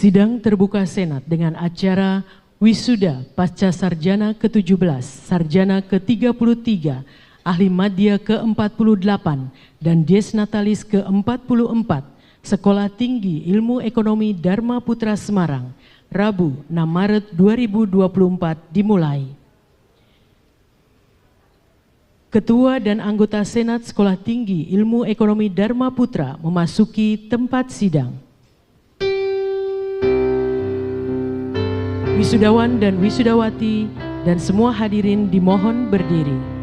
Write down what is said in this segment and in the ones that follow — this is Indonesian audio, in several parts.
Sidang terbuka Senat dengan acara Wisuda Pasca Sarjana ke-17, Sarjana ke-33, Ahli Madya ke-48, dan Dies Natalis ke-44, Sekolah Tinggi Ilmu Ekonomi Dharma Putra Semarang, Rabu 6 Maret 2024 dimulai. Ketua dan anggota Senat Sekolah Tinggi Ilmu Ekonomi Dharma Putra memasuki tempat sidang. Wisudawan dan wisudawati dan semua hadirin dimohon berdiri.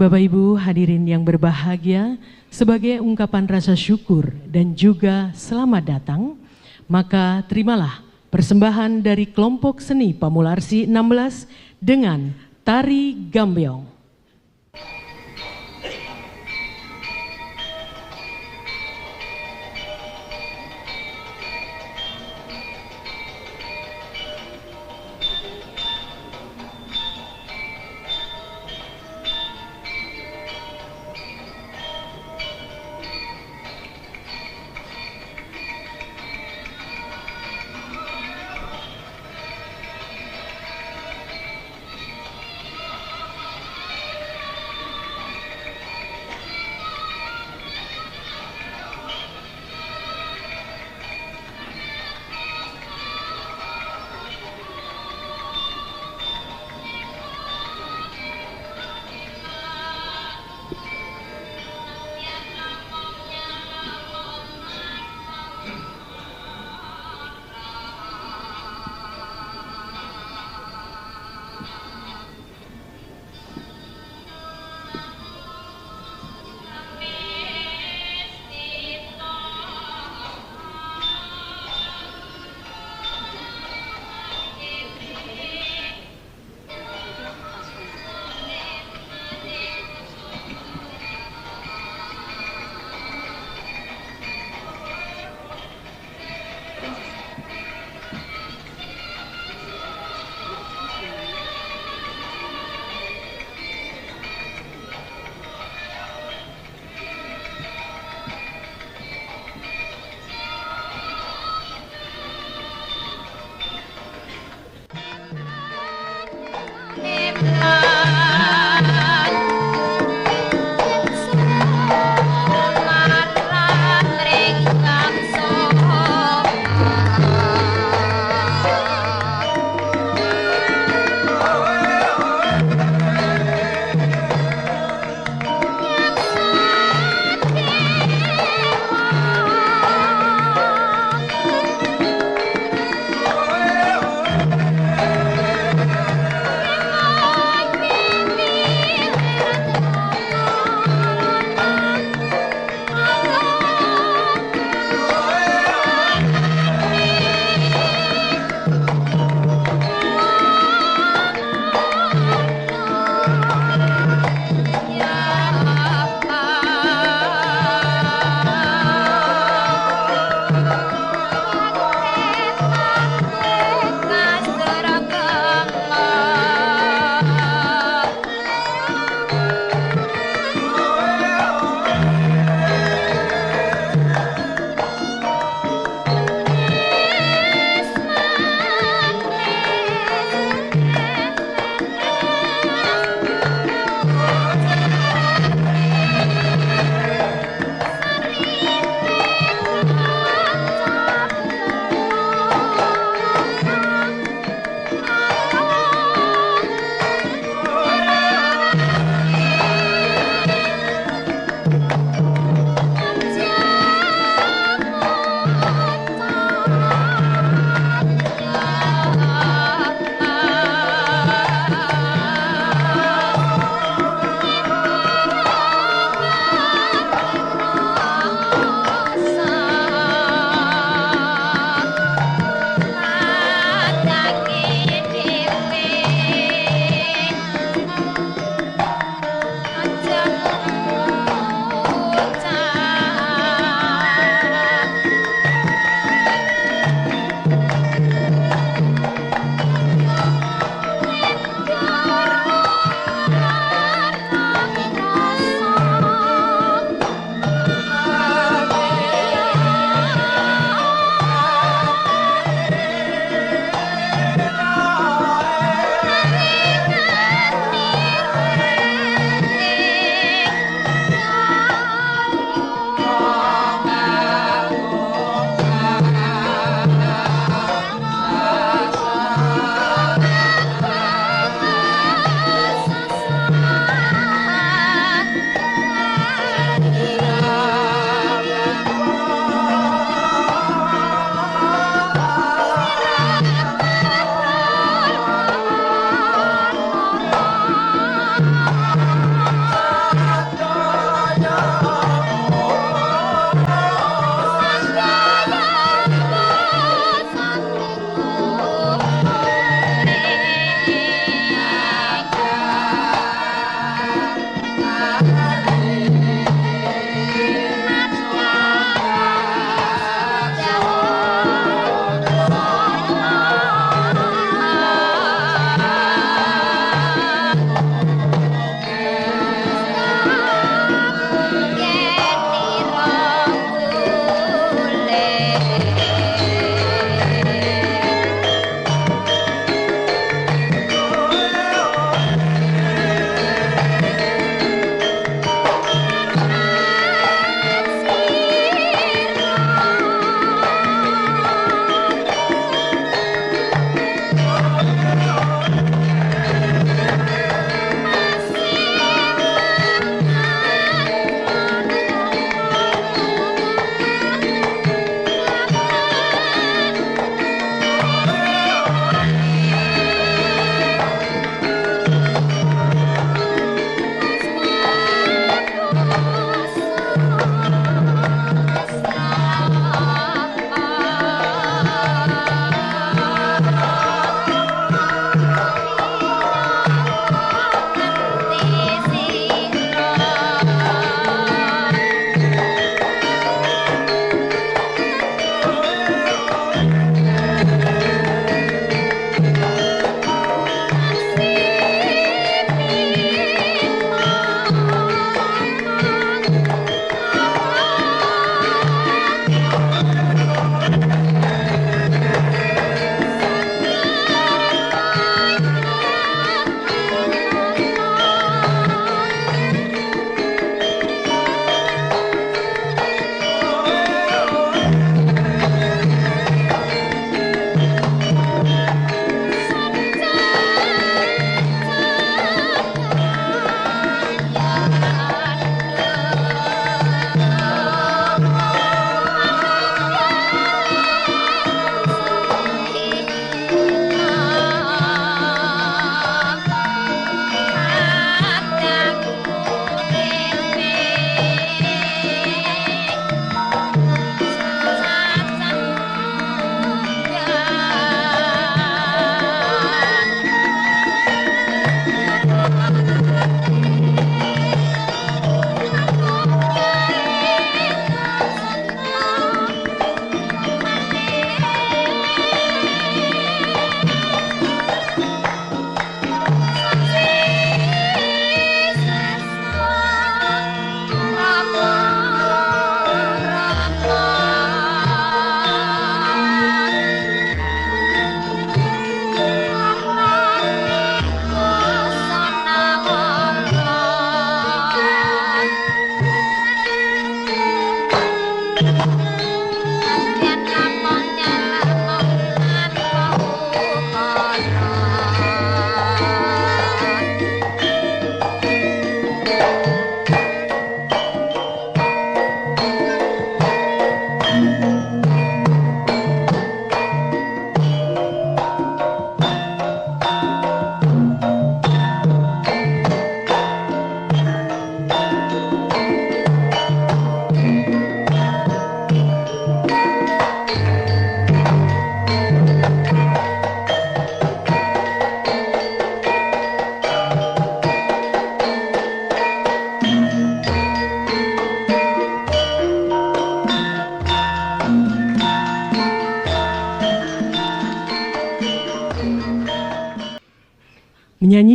Bapak Ibu hadirin yang berbahagia, sebagai ungkapan rasa syukur dan juga selamat datang, maka terimalah persembahan dari kelompok seni Pamularsi 16 dengan Tari Gambyong.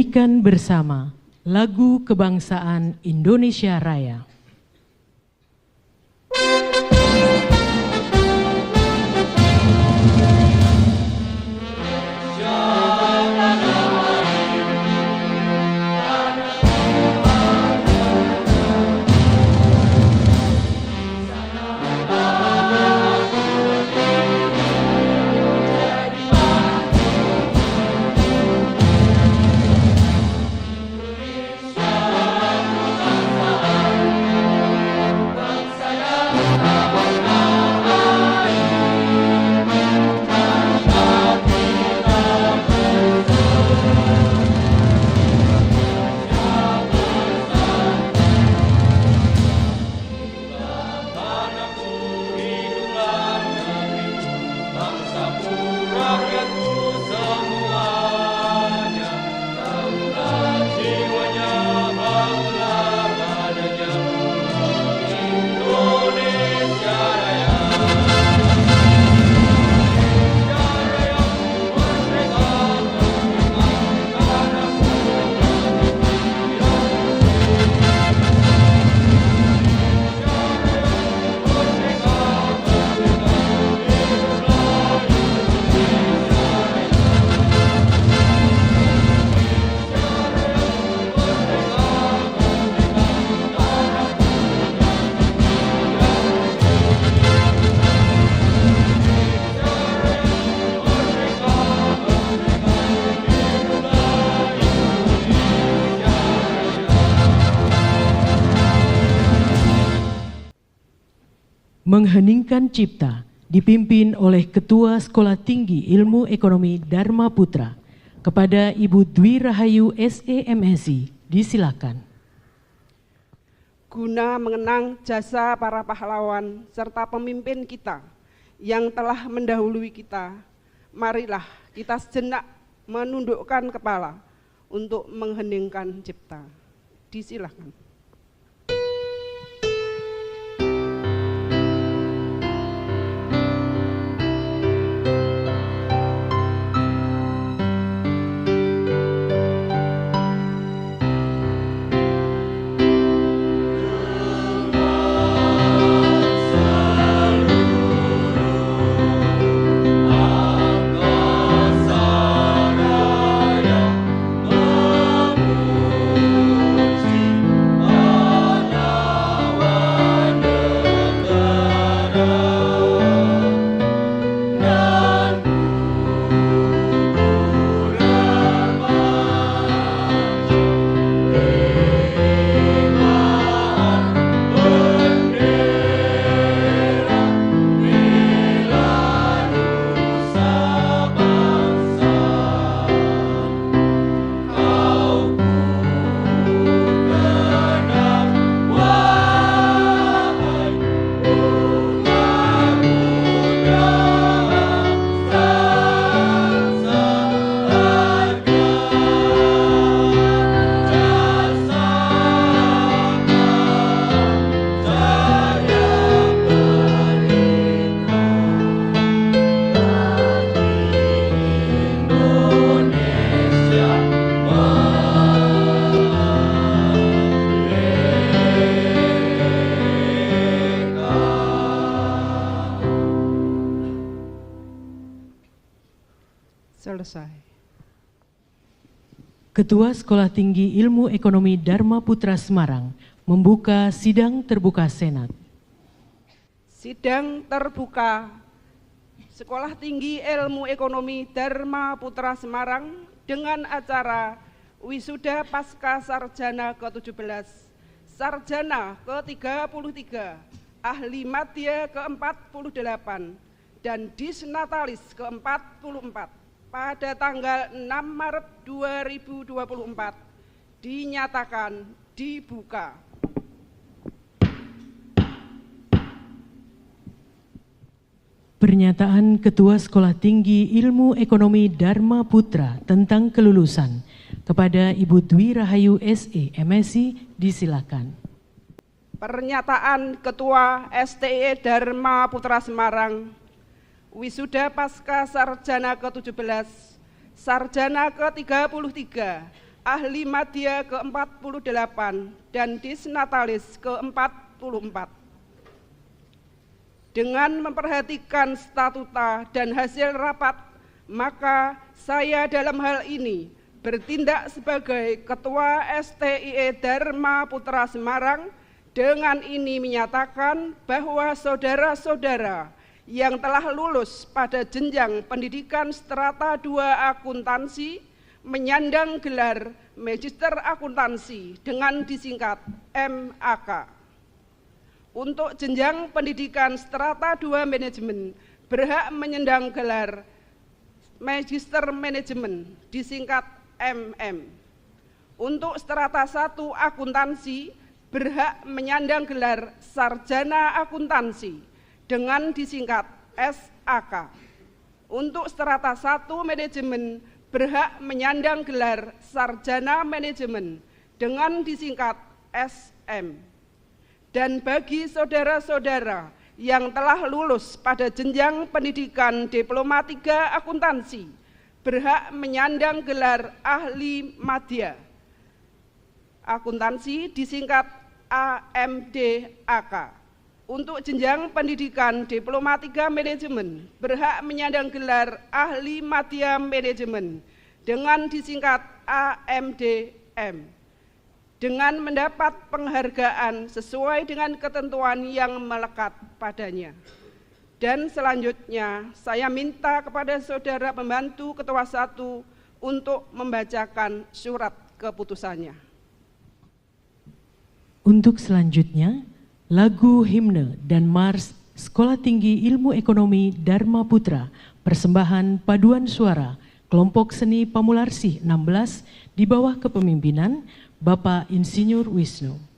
menyanyikan bersama lagu kebangsaan Indonesia Raya. Mengheningkan Cipta dipimpin oleh Ketua Sekolah Tinggi Ilmu Ekonomi Dharma Putra. Kepada Ibu Dwi Rahayu SEMSI, disilakan. Guna mengenang jasa para pahlawan serta pemimpin kita yang telah mendahului kita, marilah kita sejenak menundukkan kepala untuk mengheningkan cipta. Disilakan. Selesai. Ketua Sekolah Tinggi Ilmu Ekonomi Dharma Putra Semarang membuka sidang terbuka Senat. Sidang terbuka Sekolah Tinggi Ilmu Ekonomi Dharma Putra Semarang dengan acara Wisuda Pasca Sarjana ke-17, Sarjana ke-33, Ahli Madya ke-48, dan Disnatalis ke-44 pada tanggal 6 Maret 2024 dinyatakan dibuka. Pernyataan Ketua Sekolah Tinggi Ilmu Ekonomi Dharma Putra tentang kelulusan. Kepada Ibu Dwi Rahayu SE MSI, disilakan. Pernyataan Ketua STE Dharma Putra Semarang, Wisuda Pasca Sarjana ke-17, Sarjana ke-33, ahli madya ke-48 dan disnatalis ke-44. Dengan memperhatikan statuta dan hasil rapat, maka saya dalam hal ini bertindak sebagai Ketua STIE Dharma Putra Semarang dengan ini menyatakan bahwa saudara-saudara yang telah lulus pada jenjang pendidikan strata 2 akuntansi menyandang gelar Magister Akuntansi dengan disingkat MAK. Untuk jenjang pendidikan strata 2 manajemen berhak menyandang gelar Magister Manajemen disingkat MM. Untuk strata 1 akuntansi berhak menyandang gelar Sarjana Akuntansi dengan disingkat SAK. Untuk strata 1 manajemen berhak menyandang gelar Sarjana Manajemen dengan disingkat SM. Dan bagi saudara-saudara yang telah lulus pada jenjang pendidikan Diploma 3 Akuntansi berhak menyandang gelar Ahli Madya Akuntansi disingkat AMDAK. Untuk jenjang pendidikan Diploma 3 Manajemen berhak menyandang gelar Ahli Madya Manajemen dengan disingkat AMDM. Dengan mendapat penghargaan sesuai dengan ketentuan yang melekat padanya. Dan selanjutnya saya minta kepada saudara pembantu Ketua 1 untuk membacakan surat keputusannya. Untuk selanjutnya, lagu himne dan mars Sekolah Tinggi Ilmu Ekonomi Dharma Putra, persembahan paduan suara kelompok seni Pamularsih 16 di bawah kepemimpinan Bapak Insinyur Wisnu. Suci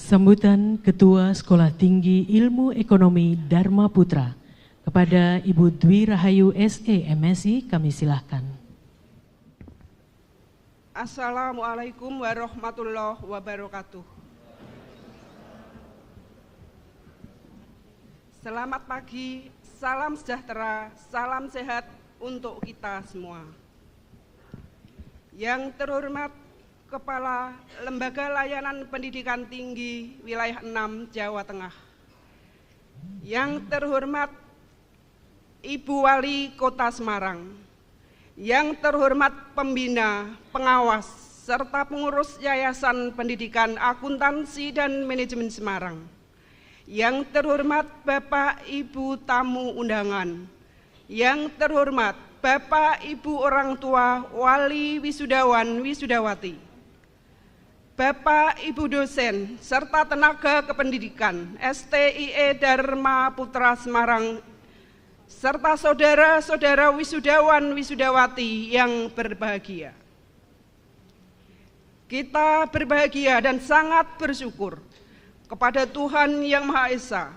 Sambutan Ketua Sekolah Tinggi Ilmu Ekonomi Dharma Putra kepada Ibu Dwi Rahayu SE MSI kami silahkan. Assalamualaikum warahmatullahi wabarakatuh. Selamat pagi, salam sejahtera, salam sehat untuk kita semua. Yang terhormat Kepala Lembaga Layanan Pendidikan Tinggi Wilayah 6 Jawa Tengah. Yang terhormat Ibu Wali Kota Semarang. Yang terhormat pembina, pengawas, serta pengurus Yayasan Pendidikan Akuntansi dan Manajemen Semarang. Yang terhormat Bapak Ibu tamu undangan. Yang terhormat Bapak Ibu orang tua wali wisudawan wisudawati. Bapak Ibu dosen serta tenaga kependidikan STIE Dharma Putra Semarang serta saudara-saudara wisudawan wisudawati yang berbahagia. Kita berbahagia dan sangat bersyukur kepada Tuhan Yang Maha Esa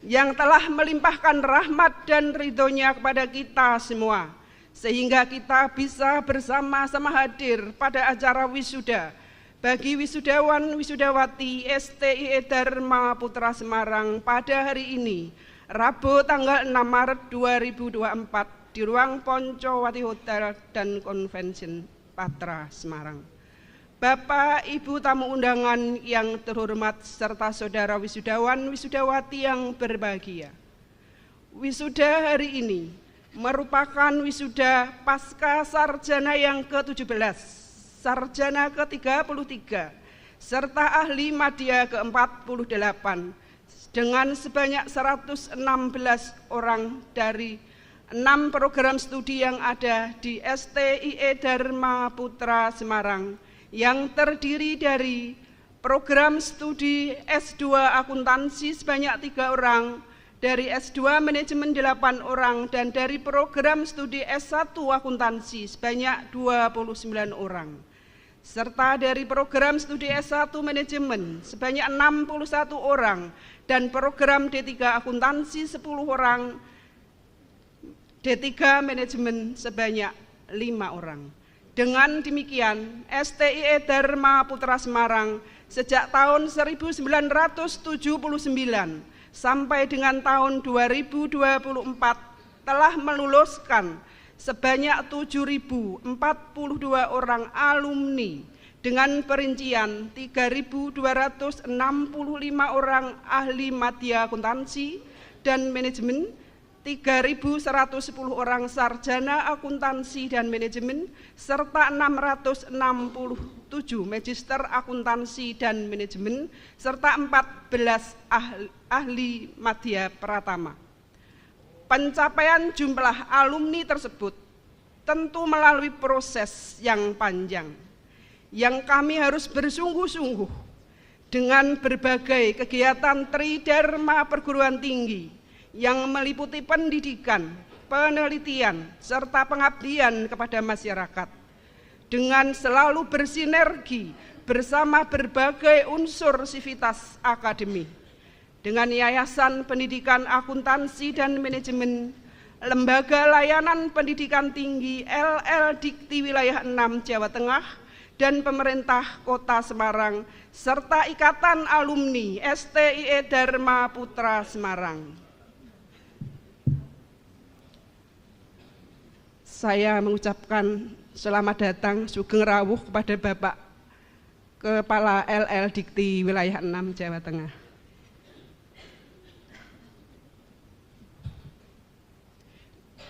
yang telah melimpahkan rahmat dan ridho-Nya kepada kita semua, sehingga kita bisa bersama-sama hadir pada acara wisuda bagi wisudawan wisudawati STIE Dharma Putra Semarang pada hari ini, Rabu tanggal 6 Maret 2024 di ruang Poncowati Hotel dan Convention Patra Semarang. Bapak Ibu tamu undangan yang terhormat serta saudara wisudawan wisudawati yang berbahagia. Wisuda hari ini merupakan wisuda pasca sarjana yang ke-17, sarjana ke-33, serta ahli madya ke-48 dengan sebanyak 116 orang dari 6 program studi yang ada di STIE Dharma Putra Semarang yang terdiri dari program studi S2 Akuntansi sebanyak 3 orang, dari S2 Manajemen 8 orang, dan dari program studi S1 Akuntansi sebanyak 29 orang. Serta dari program studi S1 Manajemen sebanyak 61 orang, dan program D3 Akuntansi 10 orang, D3 Manajemen sebanyak 5 orang. Dengan demikian, STIE Dharma Putra Semarang sejak tahun 1979 sampai dengan tahun 2024 telah meluluskan sebanyak 7.042 orang alumni dengan perincian 3.265 orang ahli madya akuntansi dan manajemen, 3.110 orang sarjana akuntansi dan manajemen, serta 667 magister akuntansi dan manajemen, serta 14 ahli madya pratama. Pencapaian jumlah alumni tersebut tentu melalui proses yang panjang, yang kami harus bersungguh-sungguh dengan berbagai kegiatan tridharma perguruan tinggi yang meliputi pendidikan, penelitian, serta pengabdian kepada masyarakat, dengan selalu bersinergi bersama berbagai unsur sivitas akademi, dengan Yayasan Pendidikan Akuntansi dan Manajemen, Lembaga Layanan Pendidikan Tinggi LL Dikti Wilayah 6 Jawa Tengah, dan pemerintah Kota Semarang, serta Ikatan Alumni STIE Dharma Putra Semarang. Saya mengucapkan selamat datang sugeng rawuh kepada Bapak Kepala LL Dikti Wilayah 6 Jawa Tengah.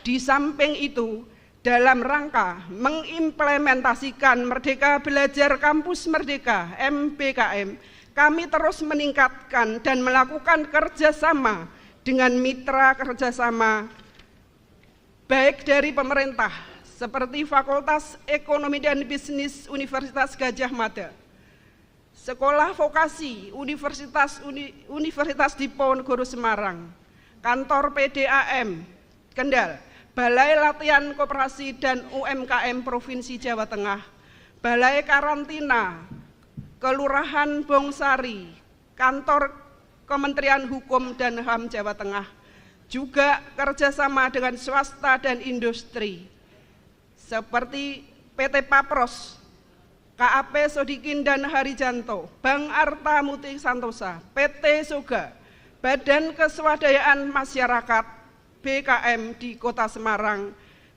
Di samping itu, dalam rangka mengimplementasikan Merdeka Belajar Kampus Merdeka MBKM, kami terus meningkatkan dan melakukan kerjasama dengan mitra kerjasama baik dari pemerintah seperti Fakultas Ekonomi dan Bisnis Universitas Gadjah Mada, Sekolah Vokasi Universitas Diponegoro Semarang, Kantor PDAM Kendal, Balai Latihan Koperasi dan UMKM Provinsi Jawa Tengah, Balai Karantina Kelurahan Bongsari, Kantor Kementerian Hukum dan HAM Jawa Tengah, juga kerjasama dengan swasta dan industri, seperti PT Papros, KAP Sodikin dan Harijanto, Bank Arta Muti Santosa, PT Soga, Badan Keswadayaan Masyarakat, BKM di Kota Semarang,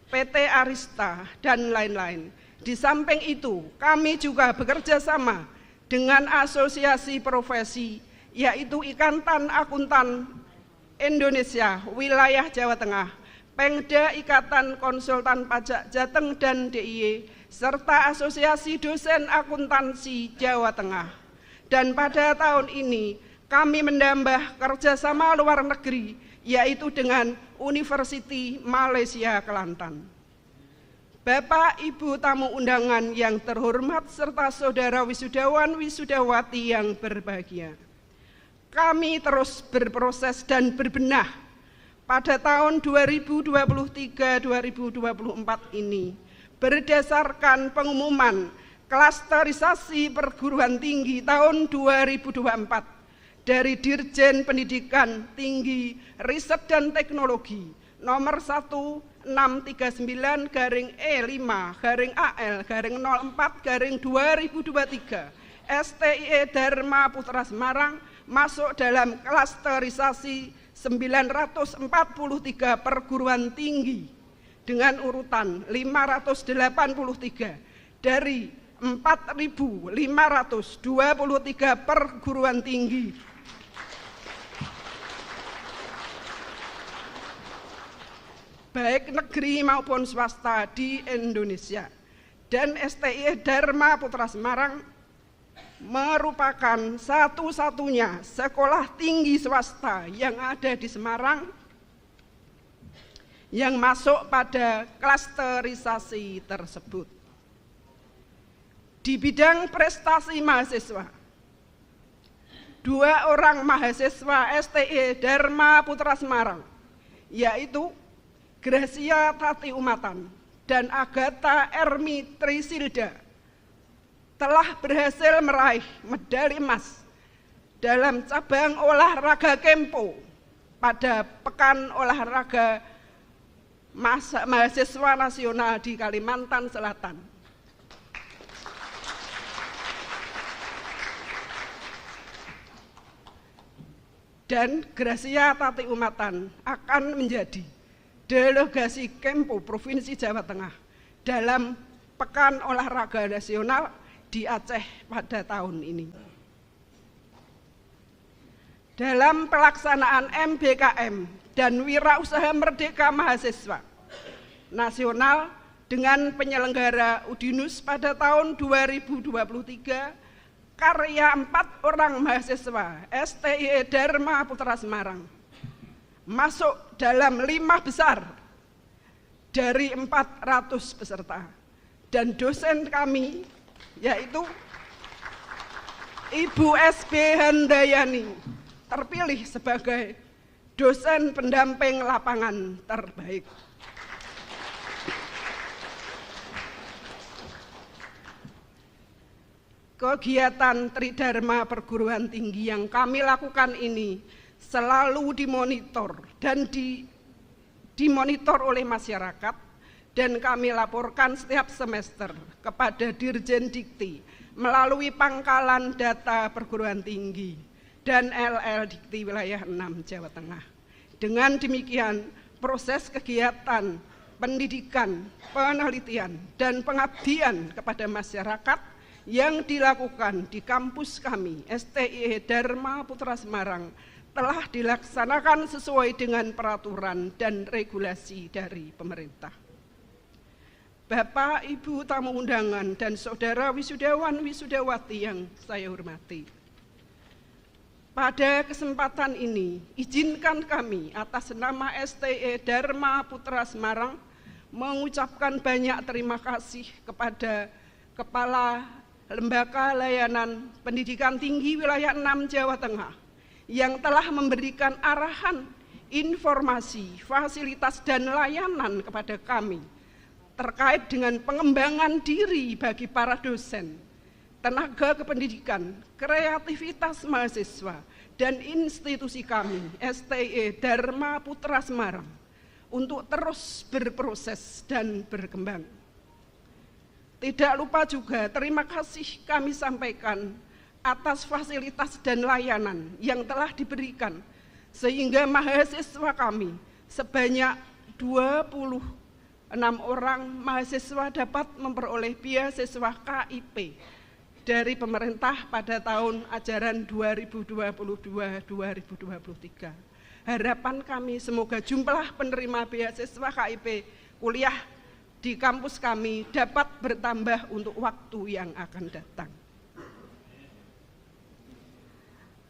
PT Arista, dan lain-lain. Di samping itu, kami juga bekerja sama dengan asosiasi profesi, yaitu Ikatan Akuntan Indonesia Wilayah Jawa Tengah, Pengda Ikatan Konsultan Pajak Jateng dan DIY, serta Asosiasi Dosen Akuntansi Jawa Tengah. Dan pada tahun ini, kami menambah kerjasama luar negeri, yaitu dengan University Malaysia Kelantan. Bapak, Ibu tamu undangan yang terhormat, serta saudara wisudawan wisudawati yang berbahagia. Kami terus berproses dan berbenah pada tahun 2023-2024 ini berdasarkan pengumuman klasterisasi perguruan tinggi tahun 2024 dari Dirjen Pendidikan Tinggi Riset dan Teknologi nomor 16-5/04/AL/04/2023 STIE Dharma Putra Semarang masuk dalam klasterisasi 943 perguruan tinggi dengan urutan 583 dari 4.523 perguruan tinggi baik negeri maupun swasta di Indonesia. Dan STIE Dharma Putra Semarang merupakan satu-satunya sekolah tinggi swasta yang ada di Semarang yang masuk pada klasterisasi tersebut. Di bidang prestasi mahasiswa, 2 orang mahasiswa STIE Dharma Putra Semarang, yaitu Gracia Tati Umatan dan Agatha Ermi Trisilda, telah berhasil meraih medali emas dalam cabang olahraga Kempo pada Pekan Olahraga Mahasiswa Nasional di Kalimantan Selatan. Dan Gracia Tati Umatan akan menjadi delegasi Kempo Provinsi Jawa Tengah dalam Pekan Olahraga Nasional di Aceh pada tahun ini. Dalam pelaksanaan MBKM dan Wirausaha Merdeka Mahasiswa Nasional dengan penyelenggara Udinus pada tahun 2023, karya 4 orang mahasiswa STIE Dharma Putra Semarang masuk dalam 5 besar dari 400 peserta. Dan dosen kami yaitu Ibu SB Handayani terpilih sebagai dosen pendamping lapangan terbaik. Kegiatan Tridharma perguruan tinggi yang kami lakukan ini selalu dimonitor dan dimonitor oleh masyarakat, dan kami laporkan setiap semester kepada Dirjen Dikti melalui pangkalan data perguruan tinggi dan LL Dikti wilayah 6 Jawa Tengah. Dengan demikian, proses kegiatan pendidikan, penelitian, dan pengabdian kepada masyarakat yang dilakukan di kampus kami STIE Dharma Putra Semarang telah dilaksanakan sesuai dengan peraturan dan regulasi dari pemerintah. Bapak, Ibu tamu undangan, dan saudara wisudawan wisudawati yang saya hormati, pada kesempatan ini izinkan kami atas nama STIE Dharma Putra Semarang mengucapkan banyak terima kasih kepada Kepala Lembaga Layanan Pendidikan Tinggi Wilayah 6 Jawa Tengah yang telah memberikan arahan, informasi, fasilitas, dan layanan kepada kami terkait dengan pengembangan diri bagi para dosen tenaga kependidikan, kreativitas mahasiswa, dan institusi kami, STIE Dharma Putra Semarang, untuk terus berproses dan berkembang. Tidak lupa juga terima kasih kami sampaikan atas fasilitas dan layanan yang telah diberikan, sehingga mahasiswa kami sebanyak 26 orang mahasiswa dapat memperoleh beasiswa KIP dari pemerintah pada tahun ajaran 2022-2023. Harapan kami semoga jumlah penerima beasiswa KIP kuliah di kampus kami dapat bertambah untuk waktu yang akan datang.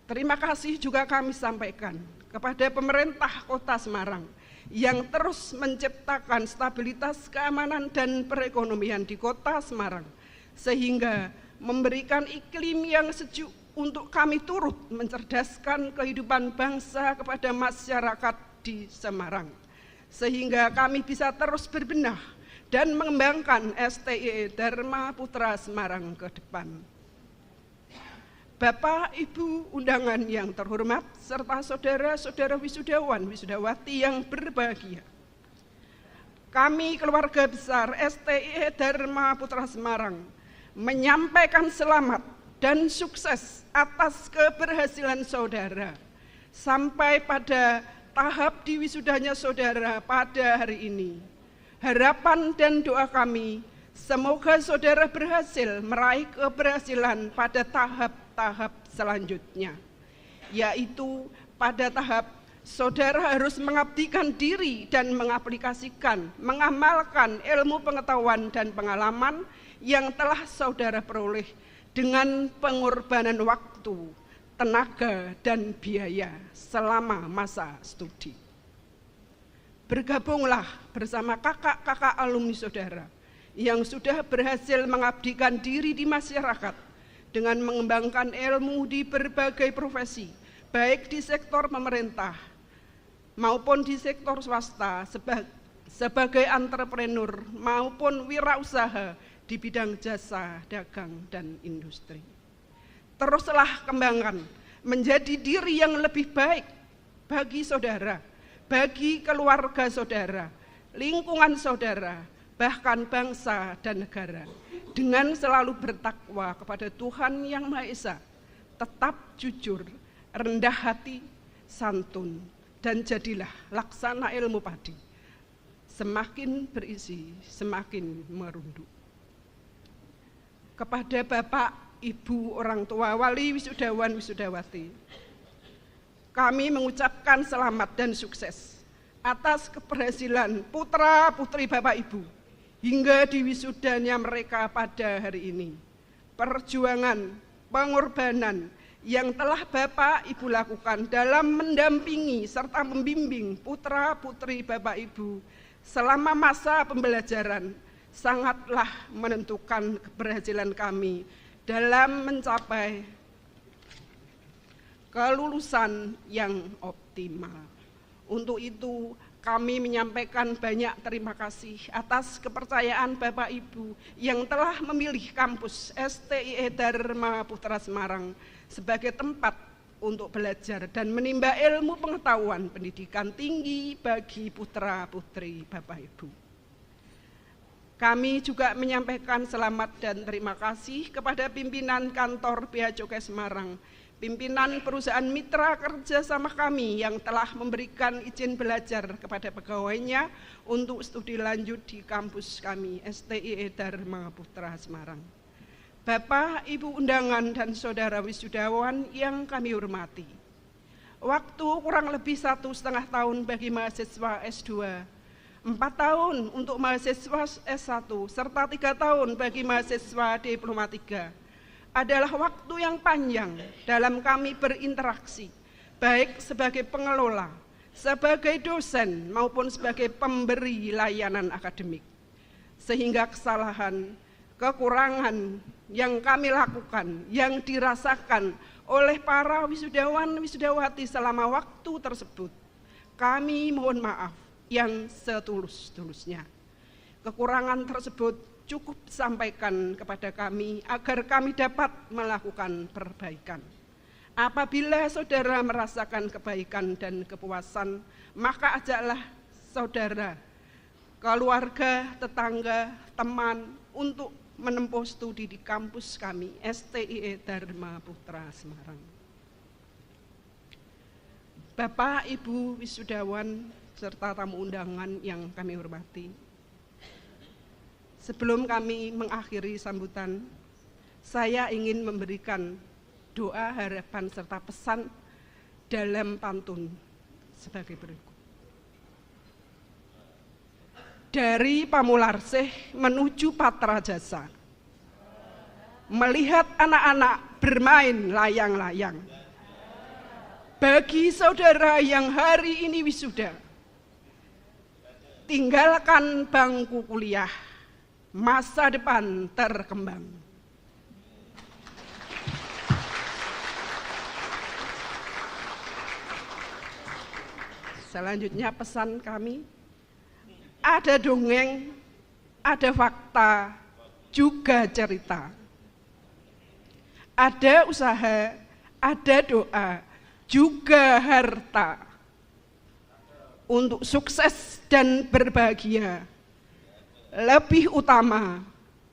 Terima kasih juga kami sampaikan kepada pemerintah Kota Semarang yang terus menciptakan stabilitas keamanan dan perekonomian di Kota Semarang, sehingga memberikan iklim yang sejuk untuk kami turut mencerdaskan kehidupan bangsa kepada masyarakat di Semarang, sehingga kami bisa terus berbenah dan mengembangkan STIE Dharma Putra Semarang ke depan. Bapak, Ibu undangan yang terhormat, serta saudara-saudara wisudawan, wisudawati yang berbahagia. Kami keluarga besar STIE Dharma Putra Semarang menyampaikan selamat dan sukses atas keberhasilan saudara sampai pada tahap diwisudanya saudara pada hari ini. Harapan dan doa kami, semoga saudara berhasil meraih keberhasilan pada tahap selanjutnya, yaitu pada tahap saudara harus mengabdikan diri dan mengaplikasikan, mengamalkan ilmu pengetahuan dan pengalaman yang telah saudara peroleh dengan pengorbanan waktu, tenaga, dan biaya selama masa studi. Bergabunglah bersama kakak-kakak alumni saudara yang sudah berhasil mengabdikan diri di masyarakat dengan mengembangkan ilmu di berbagai profesi, baik di sektor pemerintah maupun di sektor swasta sebagai entrepreneur maupun wirausaha di bidang jasa, dagang, dan industri. Teruslah kembangkan menjadi diri yang lebih baik bagi saudara, bagi keluarga saudara, lingkungan saudara, bahkan bangsa dan negara, dengan selalu bertakwa kepada Tuhan Yang Maha Esa, tetap jujur, rendah hati, santun, dan jadilah laksana ilmu padi. Semakin berisi, semakin merunduk. Kepada Bapak, Ibu, orang tua, wali wisudawan, wisudawati, kami mengucapkan selamat dan sukses atas keberhasilan putra-putri Bapak Ibu hingga diwisudanya mereka pada hari ini. Perjuangan, pengorbanan yang telah Bapak Ibu lakukan dalam mendampingi serta membimbing putra-putri Bapak Ibu selama masa pembelajaran sangatlah menentukan keberhasilan kami dalam mencapai kelulusan yang optimal. Untuk itu kami menyampaikan banyak terima kasih atas kepercayaan Bapak Ibu yang telah memilih kampus STIE Dharma Putra Semarang sebagai tempat untuk belajar dan menimba ilmu pengetahuan pendidikan tinggi bagi putra-putri Bapak Ibu. Kami juga menyampaikan selamat dan terima kasih kepada pimpinan kantor Bea Cukai Semarang, pimpinan perusahaan mitra kerja sama kami yang telah memberikan izin belajar kepada pegawainya untuk studi lanjut di kampus kami STIE Dharma Putra Semarang. Bapak, Ibu undangan, dan saudara wisudawan yang kami hormati, waktu kurang lebih 1,5 tahun bagi mahasiswa S2, 4 tahun untuk mahasiswa S1, serta 3 tahun bagi mahasiswa Diploma 3 adalah waktu yang panjang dalam kami berinteraksi, baik sebagai pengelola, sebagai dosen, maupun sebagai pemberi layanan akademik. Sehingga kesalahan, kekurangan yang kami lakukan, yang dirasakan oleh para wisudawan wisudawati selama waktu tersebut, kami mohon maaf yang setulus-tulusnya. Kekurangan tersebut cukup sampaikan kepada kami agar kami dapat melakukan perbaikan. Apabila saudara merasakan kebaikan dan kepuasan, maka ajaklah saudara, keluarga, tetangga, teman untuk menempuh studi di kampus kami, STIE Dharma Putra Semarang. Bapak, Ibu wisudawan, serta tamu undangan yang kami hormati, sebelum kami mengakhiri sambutan, saya ingin memberikan doa, harapan, serta pesan dalam pantun sebagai berikut. Dari Pamularsih menuju Patrajasa, melihat anak-anak bermain layang-layang. Bagi saudara yang hari ini wisuda, tinggalkan bangku kuliah, masa depan terkembang. Selanjutnya pesan kami, ada dongeng, ada fakta, juga cerita. Ada usaha, ada doa, juga harta. Untuk sukses dan berbahagia, lebih utama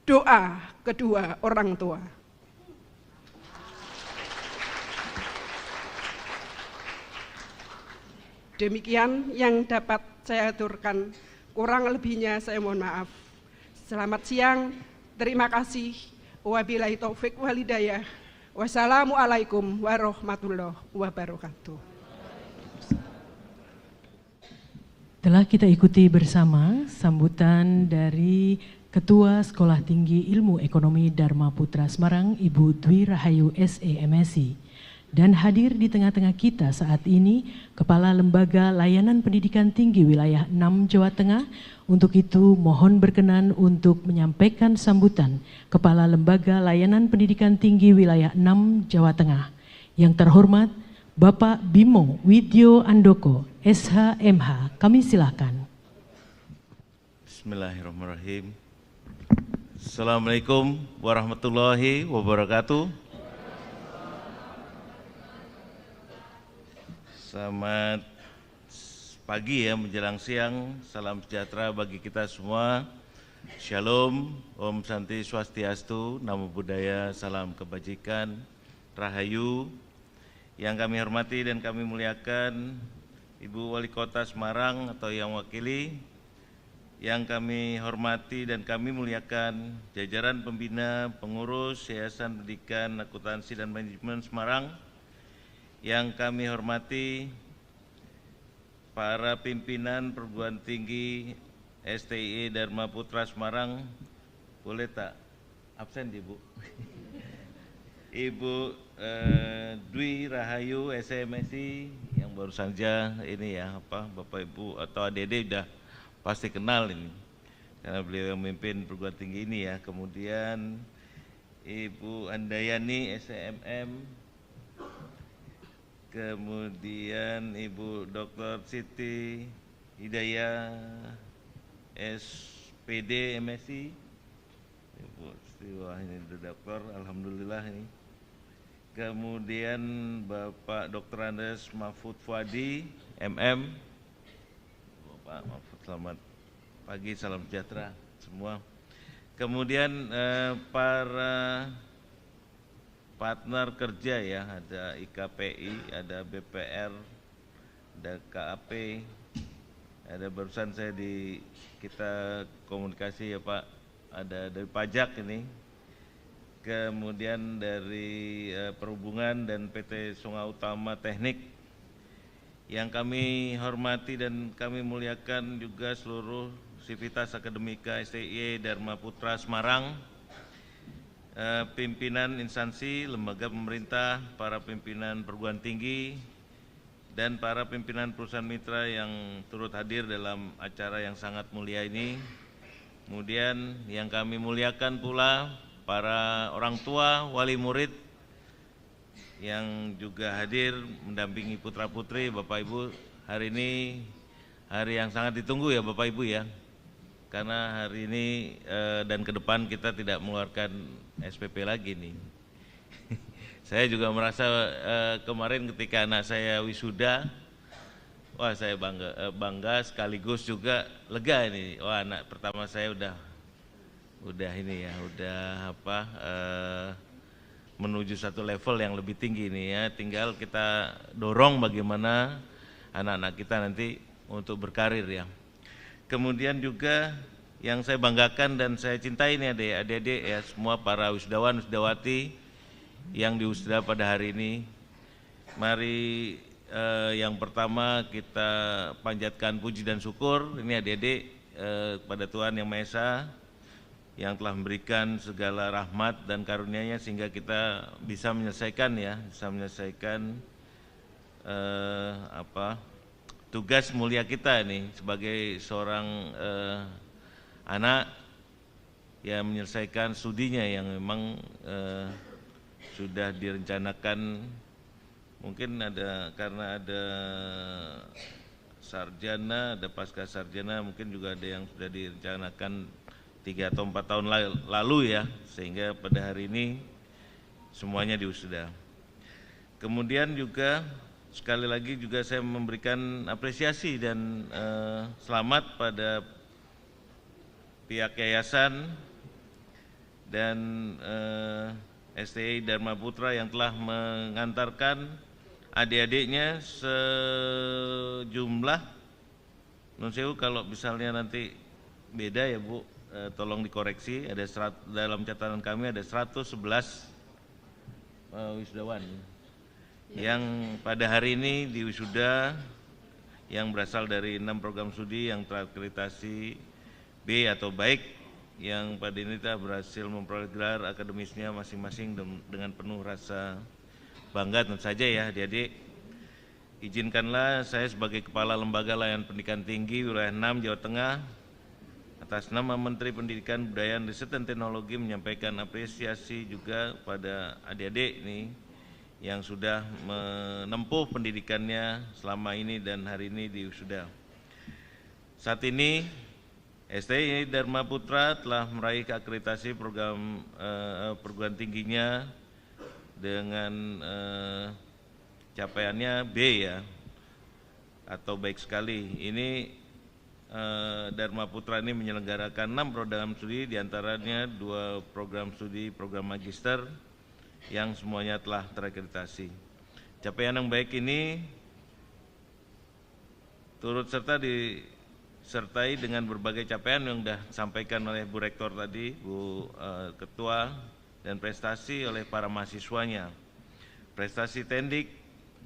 doa kedua orang tua. Demikian yang dapat saya aturkan, kurang lebihnya saya mohon maaf. Selamat siang, terima kasih. Wabillahi taufik wal hidayah. Wassalamualaikum warahmatullahi wabarakatuh. Telah kita ikuti bersama sambutan dari Ketua Sekolah Tinggi Ilmu Ekonomi Dharma Putra Semarang, Ibu Dwi Rahayu SE MSI. Dan hadir di tengah-tengah kita saat ini Kepala Lembaga Layanan Pendidikan Tinggi Wilayah 6 Jawa Tengah. Untuk itu mohon berkenan untuk menyampaikan sambutan Kepala Lembaga Layanan Pendidikan Tinggi Wilayah 6 Jawa Tengah. Yang terhormat Bapak Bimo Widyo Andoko, SHMH, kami silakan. Bismillahirrahmanirrahim. Assalamualaikum warahmatullahi wabarakatuh. Selamat pagi ya, menjelang siang. Salam sejahtera bagi kita semua. Shalom, Om Santi Swastiastu, Namo Buddhaya, salam kebajikan, Rahayu. Yang kami hormati dan kami muliakan Ibu Wali Kota Semarang atau yang wakili, yang kami hormati dan kami muliakan jajaran pembina, pengurus Yayasan Pendidikan, Akuntansi dan Manajemen Semarang, yang kami hormati para pimpinan perguruan tinggi STIE Dharma Putra Semarang. Boleh tak absen Ibu? Ibu Dwi Rahayu SMSI yang baru saja ini ya, Bapak Ibu atau adik-adik udah pasti kenal ini karena beliau yang memimpin perguruan tinggi ini ya. Kemudian Ibu Andayani SMM, kemudian Ibu Dr. Siti Hidayah SPD MSI, Ibu Wah ini dokter, alhamdulillah ini. Kemudian Bapak Dr. Andes Mahfud Fuadi MM, Bapak Mahfud, selamat pagi, salam sejahtera semua. Kemudian para partner kerja ya, ada IKPI, ada BPR, ada KAP, ada barusan saya kita komunikasi ya Pak, ada dari pajak ini, kemudian dari perhubungan dan PT Sungai Utama Teknik. Yang kami hormati dan kami muliakan juga seluruh sivitas akademika STIE Dharma Putra Semarang, pimpinan instansi, lembaga pemerintah, para pimpinan perguruan tinggi, dan para pimpinan perusahaan mitra yang turut hadir dalam acara yang sangat mulia ini. Kemudian yang kami muliakan pula para orang tua, wali murid yang juga hadir mendampingi putra-putri. Bapak Ibu, hari ini hari yang sangat ditunggu ya Bapak Ibu ya. karena hari ini dan ke depan kita tidak mengeluarkan SPP lagi nih. Saya juga merasa kemarin ketika anak saya wisuda, wah saya bangga sekaligus juga lega ini. Wah anak pertama saya udah ini ya, udah menuju satu level yang lebih tinggi ini ya. Tinggal kita dorong bagaimana anak-anak kita nanti untuk berkarir ya. Kemudian juga yang saya banggakan dan saya cintai ini adik-adik ya, semua para wisudawan, wisudawati yang diwisuda pada hari ini. Mari yang pertama kita panjatkan puji dan syukur ini adik-adik pada Tuhan Yang Maha Esa yang telah memberikan segala rahmat dan karunia-Nya sehingga kita bisa menyelesaikan tugas mulia kita nih sebagai seorang anak yang menyelesaikan studinya yang memang sudah direncanakan, mungkin karena ada sarjana, ada pasca sarjana, mungkin juga ada yang sudah direncanakan 3 atau 4 tahun lalu ya, sehingga pada hari ini semuanya diwisuda. Kemudian juga sekali lagi juga saya memberikan apresiasi dan selamat pada pihak yayasan dan STI Dharma Putra yang telah mengantarkan adik-adiknya sejumlah, non sewu kalau misalnya nanti beda ya Bu, tolong dikoreksi, dalam catatan kami ada 111 wisudawan yang pada hari ini diwisuda yang berasal dari 6 program studi yang terakreditasi B atau baik, yang pada ini kita berhasil memperoleh gelar akademisnya masing-masing dengan penuh rasa bangga tentu saja ya adik-adik. Izinkanlah saya sebagai Kepala Lembaga Layanan Pendidikan Tinggi Wilayah 6 Jawa Tengah atas nama Menteri Pendidikan, Kebudayaan, Riset dan Teknologi menyampaikan apresiasi juga pada adik-adik ini yang sudah menempuh pendidikannya selama ini dan hari ini diwisuda. Saat ini STI Dharma Putra telah meraih akreditasi program perguruan tingginya dengan capaiannya B ya, atau baik sekali. Ini Dharma Putra ini menyelenggarakan 6 program studi, diantaranya 2 program studi program magister yang semuanya telah terakreditasi. Capaian yang baik ini turut serta disertai dengan berbagai capaian yang sudah disampaikan oleh Bu Rektor tadi, Bu Ketua, dan prestasi oleh para mahasiswanya. Prestasi tendik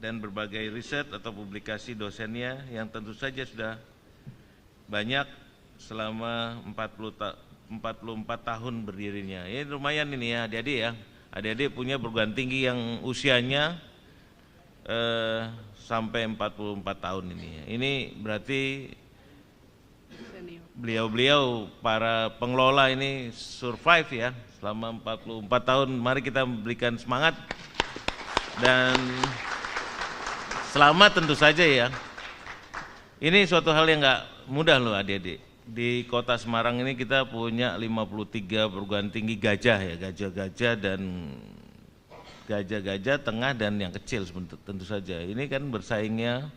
dan berbagai riset atau publikasi dosennya yang tentu saja sudah banyak selama 44 tahun berdirinya. Ini lumayan ini ya adik-adik ya. Adik-adik punya perguruan tinggi yang usianya sampai 44 tahun ini ya. Ini berarti beliau-beliau para pengelola ini survive ya selama 44 tahun. Mari kita berikan semangat dan selamat tentu saja ya. Ini suatu hal yang nggak mudah loh adik-adik. Di kota Semarang ini kita punya 53 perguruan tinggi gajah ya, gajah-gajah dan gajah-gajah tengah dan yang kecil tentu saja. Ini kan bersaingnya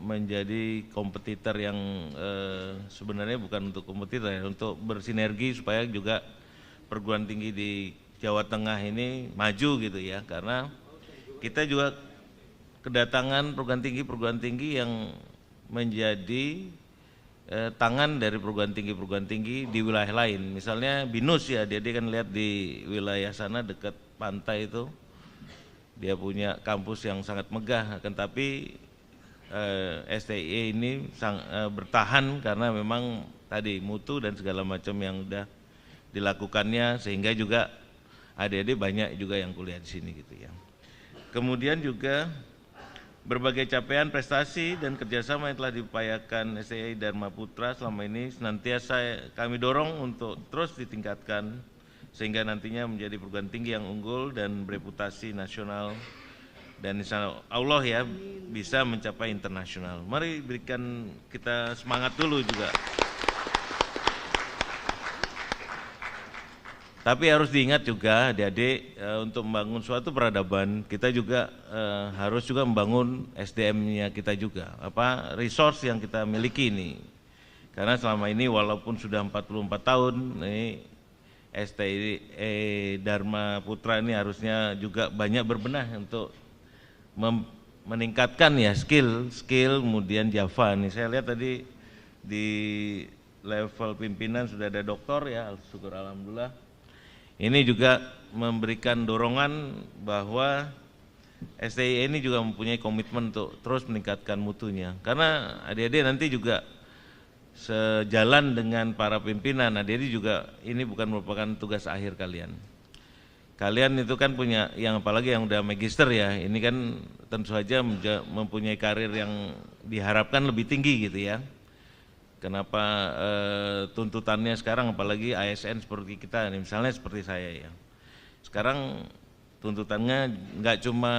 menjadi kompetitor yang sebenarnya bukan untuk kompetitor ya, untuk bersinergi supaya juga perguruan tinggi di Jawa Tengah ini maju gitu ya, karena kita juga kedatangan perguruan tinggi yang menjadi tangan dari perguruan tinggi di wilayah lain. Misalnya BINUS ya, dia kan lihat di wilayah sana dekat pantai itu dia punya kampus yang sangat megah, akan tapi STI ini bertahan karena memang tadi mutu dan segala macam yang sudah dilakukannya, sehingga juga adik-adik banyak juga yang kuliah di sini gitu ya. Kemudian juga berbagai capaian, prestasi, dan kerjasama yang telah diupayakan STI Dharma Putra selama ini senantiasa kami dorong untuk terus ditingkatkan sehingga nantinya menjadi perguruan tinggi yang unggul dan bereputasi nasional, dan insya Allah ya bisa mencapai internasional. Mari berikan kita semangat dulu juga Tapi harus diingat juga adik-adik, untuk membangun suatu peradaban kita juga harus juga membangun SDM-nya kita juga, resource yang kita miliki ini. Karena selama ini walaupun sudah 44 tahun, ini STI Dharma Putra ini harusnya juga banyak berbenah untuk meningkatkan ya skill kemudian Java nih. Saya lihat tadi di level pimpinan sudah ada doktor ya, syukur alhamdulillah. Ini juga memberikan dorongan bahwa STI ini juga mempunyai komitmen untuk terus meningkatkan mutunya. Karena adik-adik nanti juga sejalan dengan para pimpinan, adik-adik juga ini bukan merupakan tugas akhir kalian. Kalian itu kan punya, yang apalagi yang udah magister ya, ini kan tentu saja mempunyai karir yang diharapkan lebih tinggi gitu ya. Kenapa tuntutannya sekarang apalagi ASN seperti kita, misalnya seperti saya ya. Sekarang tuntutannya nggak cuma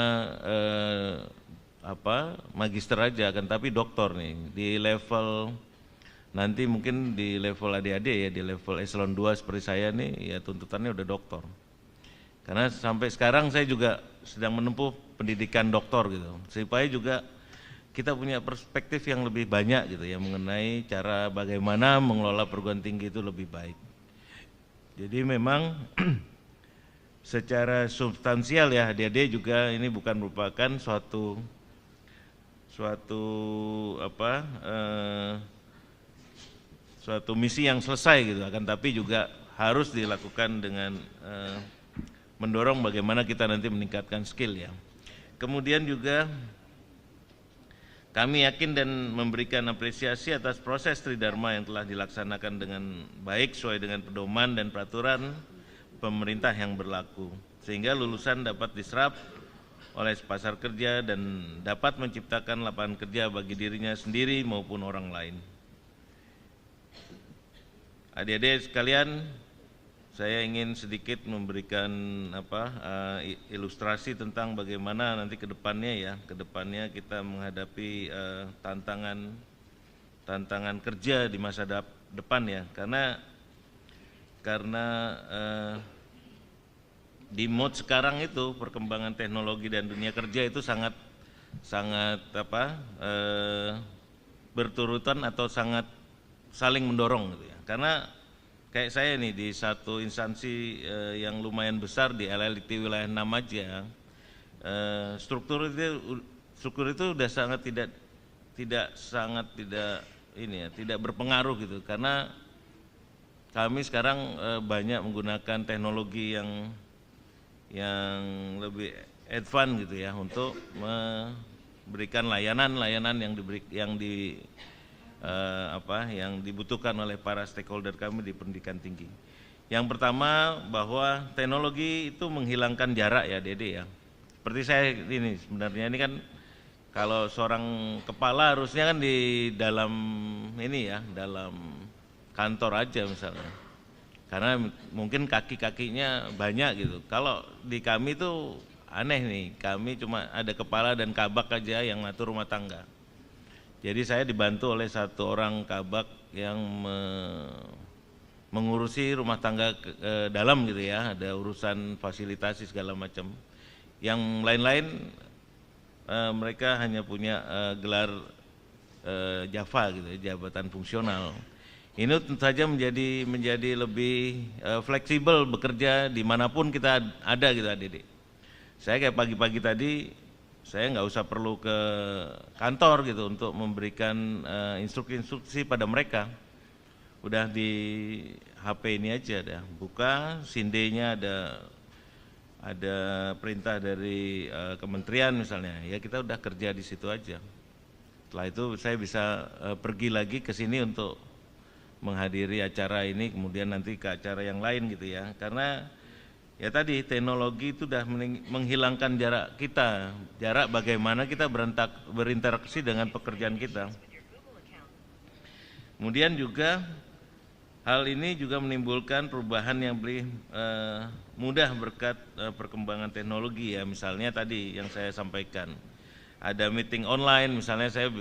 magister aja kan, tapi doktor nih di level nanti mungkin di level adik-adik ya, di level eselon 2 seperti saya nih ya tuntutannya udah doktor. Karena sampai sekarang saya juga sedang menempuh pendidikan doktor gitu, supaya juga kita punya perspektif yang lebih banyak gitu ya mengenai cara bagaimana mengelola perguruan tinggi itu lebih baik. Jadi memang secara substansial ya adik-adik juga ini bukan merupakan suatu misi yang selesai gitu, akan tapi juga harus dilakukan dengan mendorong bagaimana kita nanti meningkatkan skill ya. Kemudian juga kami yakin dan memberikan apresiasi atas proses Tridharma yang telah dilaksanakan dengan baik sesuai dengan pedoman dan peraturan pemerintah yang berlaku, sehingga lulusan dapat diserap oleh pasar kerja dan dapat menciptakan lapangan kerja bagi dirinya sendiri maupun orang lain. Adik-adik sekalian, saya ingin sedikit memberikan ilustrasi tentang bagaimana nanti ke depannya kita menghadapi tantangan kerja di masa depan ya, karena di mode sekarang itu perkembangan teknologi dan dunia kerja itu sangat berturutan atau sangat saling mendorong gitu ya. Karena kayak saya nih di satu instansi yang lumayan besar di LLT wilayah 6 aja, struktur itu udah tidak berpengaruh gitu, karena kami sekarang banyak menggunakan teknologi yang lebih advance gitu ya untuk memberikan layanan yang dibutuhkan oleh para stakeholder kami di pendidikan tinggi. Yang pertama bahwa teknologi itu menghilangkan jarak ya Dede ya. Seperti saya ini sebenarnya ini kan kalau seorang kepala harusnya kan di dalam dalam kantor aja misalnya. Karena mungkin kaki-kakinya banyak gitu. Kalau di kami itu aneh nih, kami cuma ada kepala dan kabak aja yang ngatur rumah tangga. Jadi saya dibantu oleh satu orang kabak yang mengurusi rumah tangga dalam gitu ya, ada urusan fasilitasi segala macam. Yang lain-lain mereka hanya punya gelar Java gitu, jabatan fungsional. Ini tentu saja menjadi lebih fleksibel bekerja dimanapun kita ada gitu adik-adik. Saya kayak pagi-pagi tadi saya nggak usah perlu ke kantor gitu untuk memberikan instruksi pada mereka. Udah di HP ini aja dah, buka SINDE-nya ada perintah dari kementerian misalnya, ya kita udah kerja di situ aja. Setelah itu saya bisa pergi lagi ke sini untuk menghadiri acara ini, kemudian nanti ke acara yang lain gitu ya. Karena ya tadi teknologi itu sudah menghilangkan jarak kita, jarak bagaimana kita berinteraksi dengan pekerjaan kita. Kemudian juga hal ini juga menimbulkan perubahan yang lebih mudah berkat perkembangan teknologi ya. Misalnya tadi yang saya sampaikan, ada meeting online, misalnya saya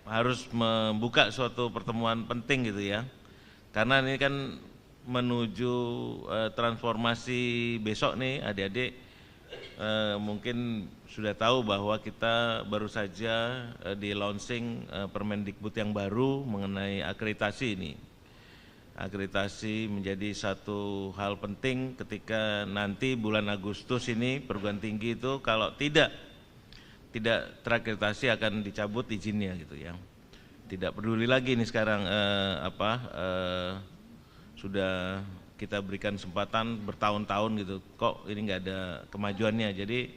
harus membuka suatu pertemuan penting gitu ya. Karena ini kan menuju transformasi besok nih adik-adik mungkin sudah tahu bahwa kita baru saja di launching Permendikbud yang baru mengenai akreditasi ini. Akreditasi menjadi satu hal penting ketika nanti bulan Agustus ini perguruan tinggi itu kalau tidak terakreditasi akan dicabut izinnya gitu ya. Tidak peduli lagi nih sekarang sudah kita berikan kesempatan bertahun-tahun gitu, kok ini nggak ada kemajuannya. Jadi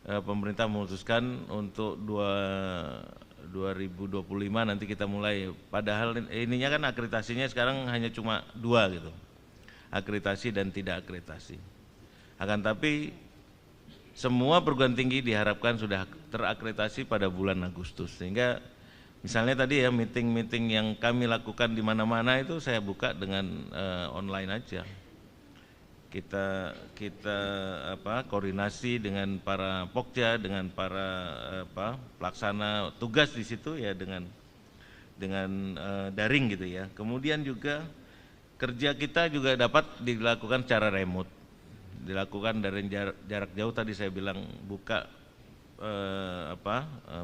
pemerintah memutuskan untuk 2025 nanti kita mulai, padahal ininya kan akreditasinya sekarang hanya cuma 2 gitu, akreditasi dan tidak akreditasi. Akan tapi semua perguruan tinggi diharapkan sudah terakreditasi pada bulan Agustus, sehingga misalnya tadi ya meeting-meeting yang kami lakukan di mana-mana itu saya buka dengan online aja. Kita koordinasi dengan para pokja, dengan para pelaksana tugas di situ ya dengan daring gitu ya. Kemudian juga kerja kita juga dapat dilakukan secara remote, dilakukan dari jarak jauh. Tadi saya bilang buka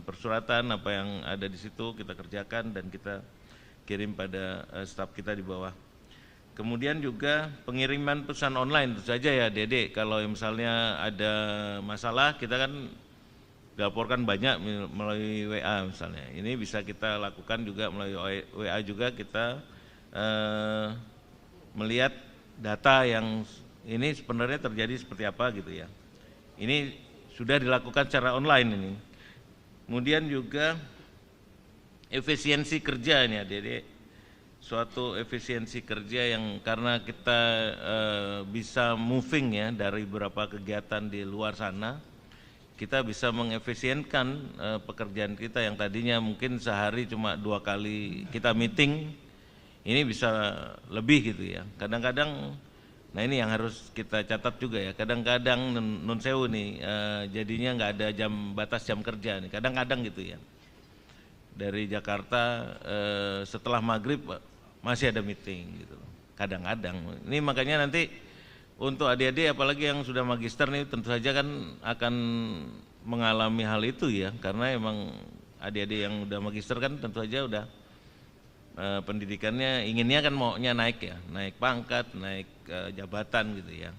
persuratan apa yang ada di situ kita kerjakan dan kita kirim pada staf kita di bawah. Kemudian juga pengiriman pesan online tentu saja ya Dede, kalau misalnya ada masalah kita kan laporkan banyak melalui WA misalnya, ini bisa kita lakukan juga melalui WA juga, kita melihat data yang ini sebenarnya terjadi seperti apa gitu ya. Ini sudah dilakukan secara online ini. Kemudian juga efisiensi kerja ini Dede, suatu efisiensi kerja yang karena kita bisa moving ya dari beberapa kegiatan di luar sana, kita bisa mengefisienkan pekerjaan kita yang tadinya mungkin sehari cuma 2 kali kita meeting, ini bisa lebih gitu ya. Kadang-kadang, nah ini yang harus kita catat juga ya, kadang-kadang nun sewu nih jadinya nggak ada batas jam kerja nih, kadang-kadang gitu ya. Dari Jakarta setelah maghrib masih ada meeting gitu, kadang-kadang. Ini makanya nanti untuk adik-adik apalagi yang sudah magister nih tentu saja kan akan mengalami hal itu ya, karena emang adik-adik yang udah magister kan tentu saja udah pendidikannya inginnya kan maunya naik ya, naik pangkat, naik jabatan gitu ya.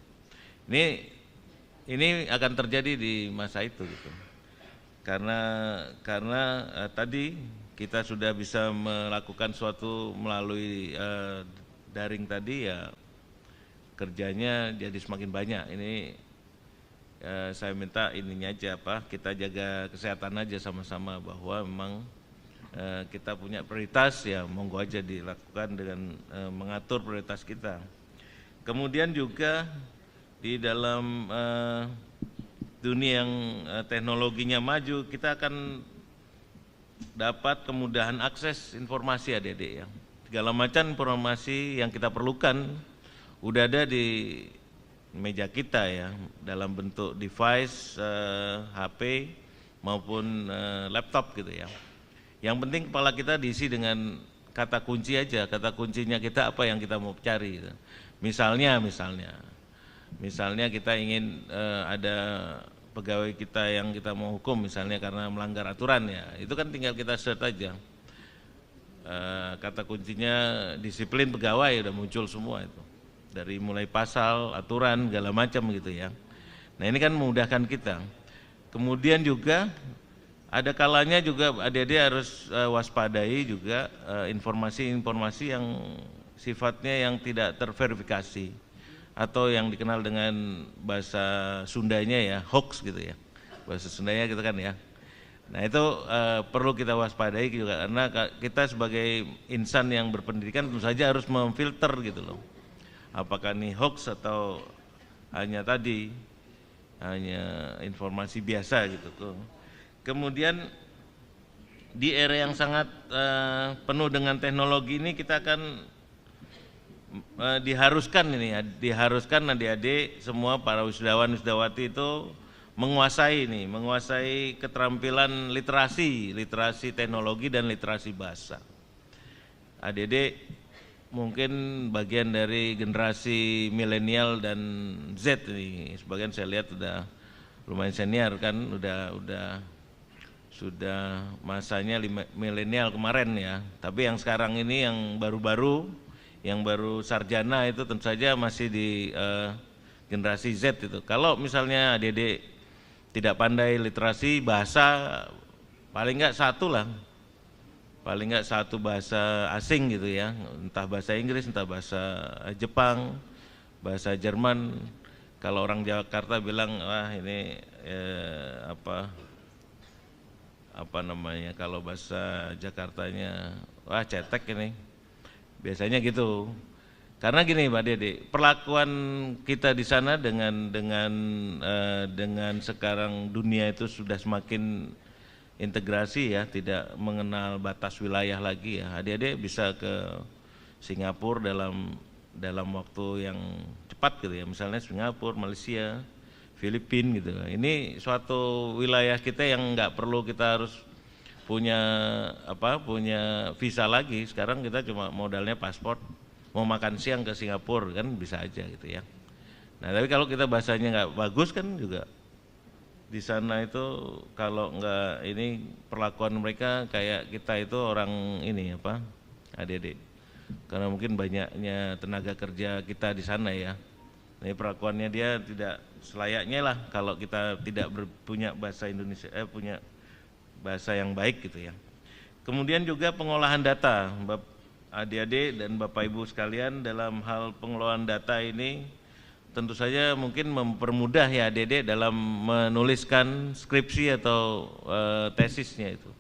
Ini akan terjadi di masa itu gitu. Karena tadi kita sudah bisa melakukan suatu melalui daring tadi ya, kerjanya jadi semakin banyak. Ini saya minta ininya aja kita jaga kesehatan aja sama-sama, bahwa memang kita punya prioritas ya, monggo aja dilakukan dengan mengatur prioritas kita. Kemudian juga di dalam dunia yang teknologinya maju, kita akan dapat kemudahan akses informasi adik-adik ya. Segala macam informasi yang kita perlukan udah ada di meja kita ya, dalam bentuk device, HP maupun laptop gitu ya. Yang penting kepala kita diisi dengan kata kunci aja, kata kuncinya kita apa yang kita mau cari gitu. Misalnya kita ingin ada pegawai kita yang kita mau hukum misalnya karena melanggar aturan ya, itu kan tinggal kita search aja. Kata kuncinya disiplin pegawai udah muncul semua itu. Dari mulai pasal, aturan, segala macam gitu ya. Nah ini kan memudahkan kita. Kemudian juga ada kalanya juga adik-adik harus waspadai juga informasi-informasi yang sifatnya yang tidak terverifikasi, atau yang dikenal dengan bahasa Sundanya ya, hoax gitu ya, bahasa Sundanya gitu kan ya. Nah itu perlu kita waspadai juga, karena kita sebagai insan yang berpendidikan tentu saja harus memfilter gitu loh, apakah ini hoax atau hanya informasi biasa gitu. Kemudian di era yang sangat penuh dengan teknologi ini, kita akan diharuskan adik-adik semua para wisudawan wisudawati itu menguasai keterampilan literasi teknologi dan literasi bahasa. Adik-adik mungkin bagian dari generasi milenial dan Z ini. Sebagian saya lihat udah lumayan senior kan, sudah masanya milenial kemarin ya. Tapi yang sekarang ini yang baru-baru, yang baru sarjana itu tentu saja masih di generasi Z itu. Kalau misalnya adik-adik tidak pandai literasi bahasa, paling enggak satu bahasa asing gitu ya, entah bahasa Inggris, entah bahasa Jepang, bahasa Jerman. Kalau orang Jakarta bilang, wah ini apa namanya, kalau bahasa Jakartanya, wah cetek ini, biasanya gitu. Karena gini Pak Dede, perlakuan kita di sana dengan sekarang dunia itu sudah semakin integrasi ya, tidak mengenal batas wilayah lagi ya. Adik-adik bisa ke Singapura dalam waktu yang cepat gitu ya. Misalnya Singapura, Malaysia, Filipina gitu. Ini suatu wilayah kita yang nggak perlu kita harus punya visa lagi. Sekarang kita cuma modalnya paspor. Mau makan siang ke Singapura kan bisa aja gitu ya. Nah tapi kalau kita bahasanya nggak bagus kan juga di sana itu, kalau nggak ini perlakuan mereka kayak kita itu orang ini adik-adik, karena mungkin banyaknya tenaga kerja kita di sana ya. Ini perlakuannya dia tidak selayaknya lah kalau kita tidak punya bahasa Indonesia, punya bahasa yang baik gitu ya. Kemudian juga pengolahan data, adik-adik dan Bapak Ibu sekalian, dalam hal pengelolaan data ini tentu saja mungkin mempermudah ya adik-adik dalam menuliskan skripsi atau tesisnya itu.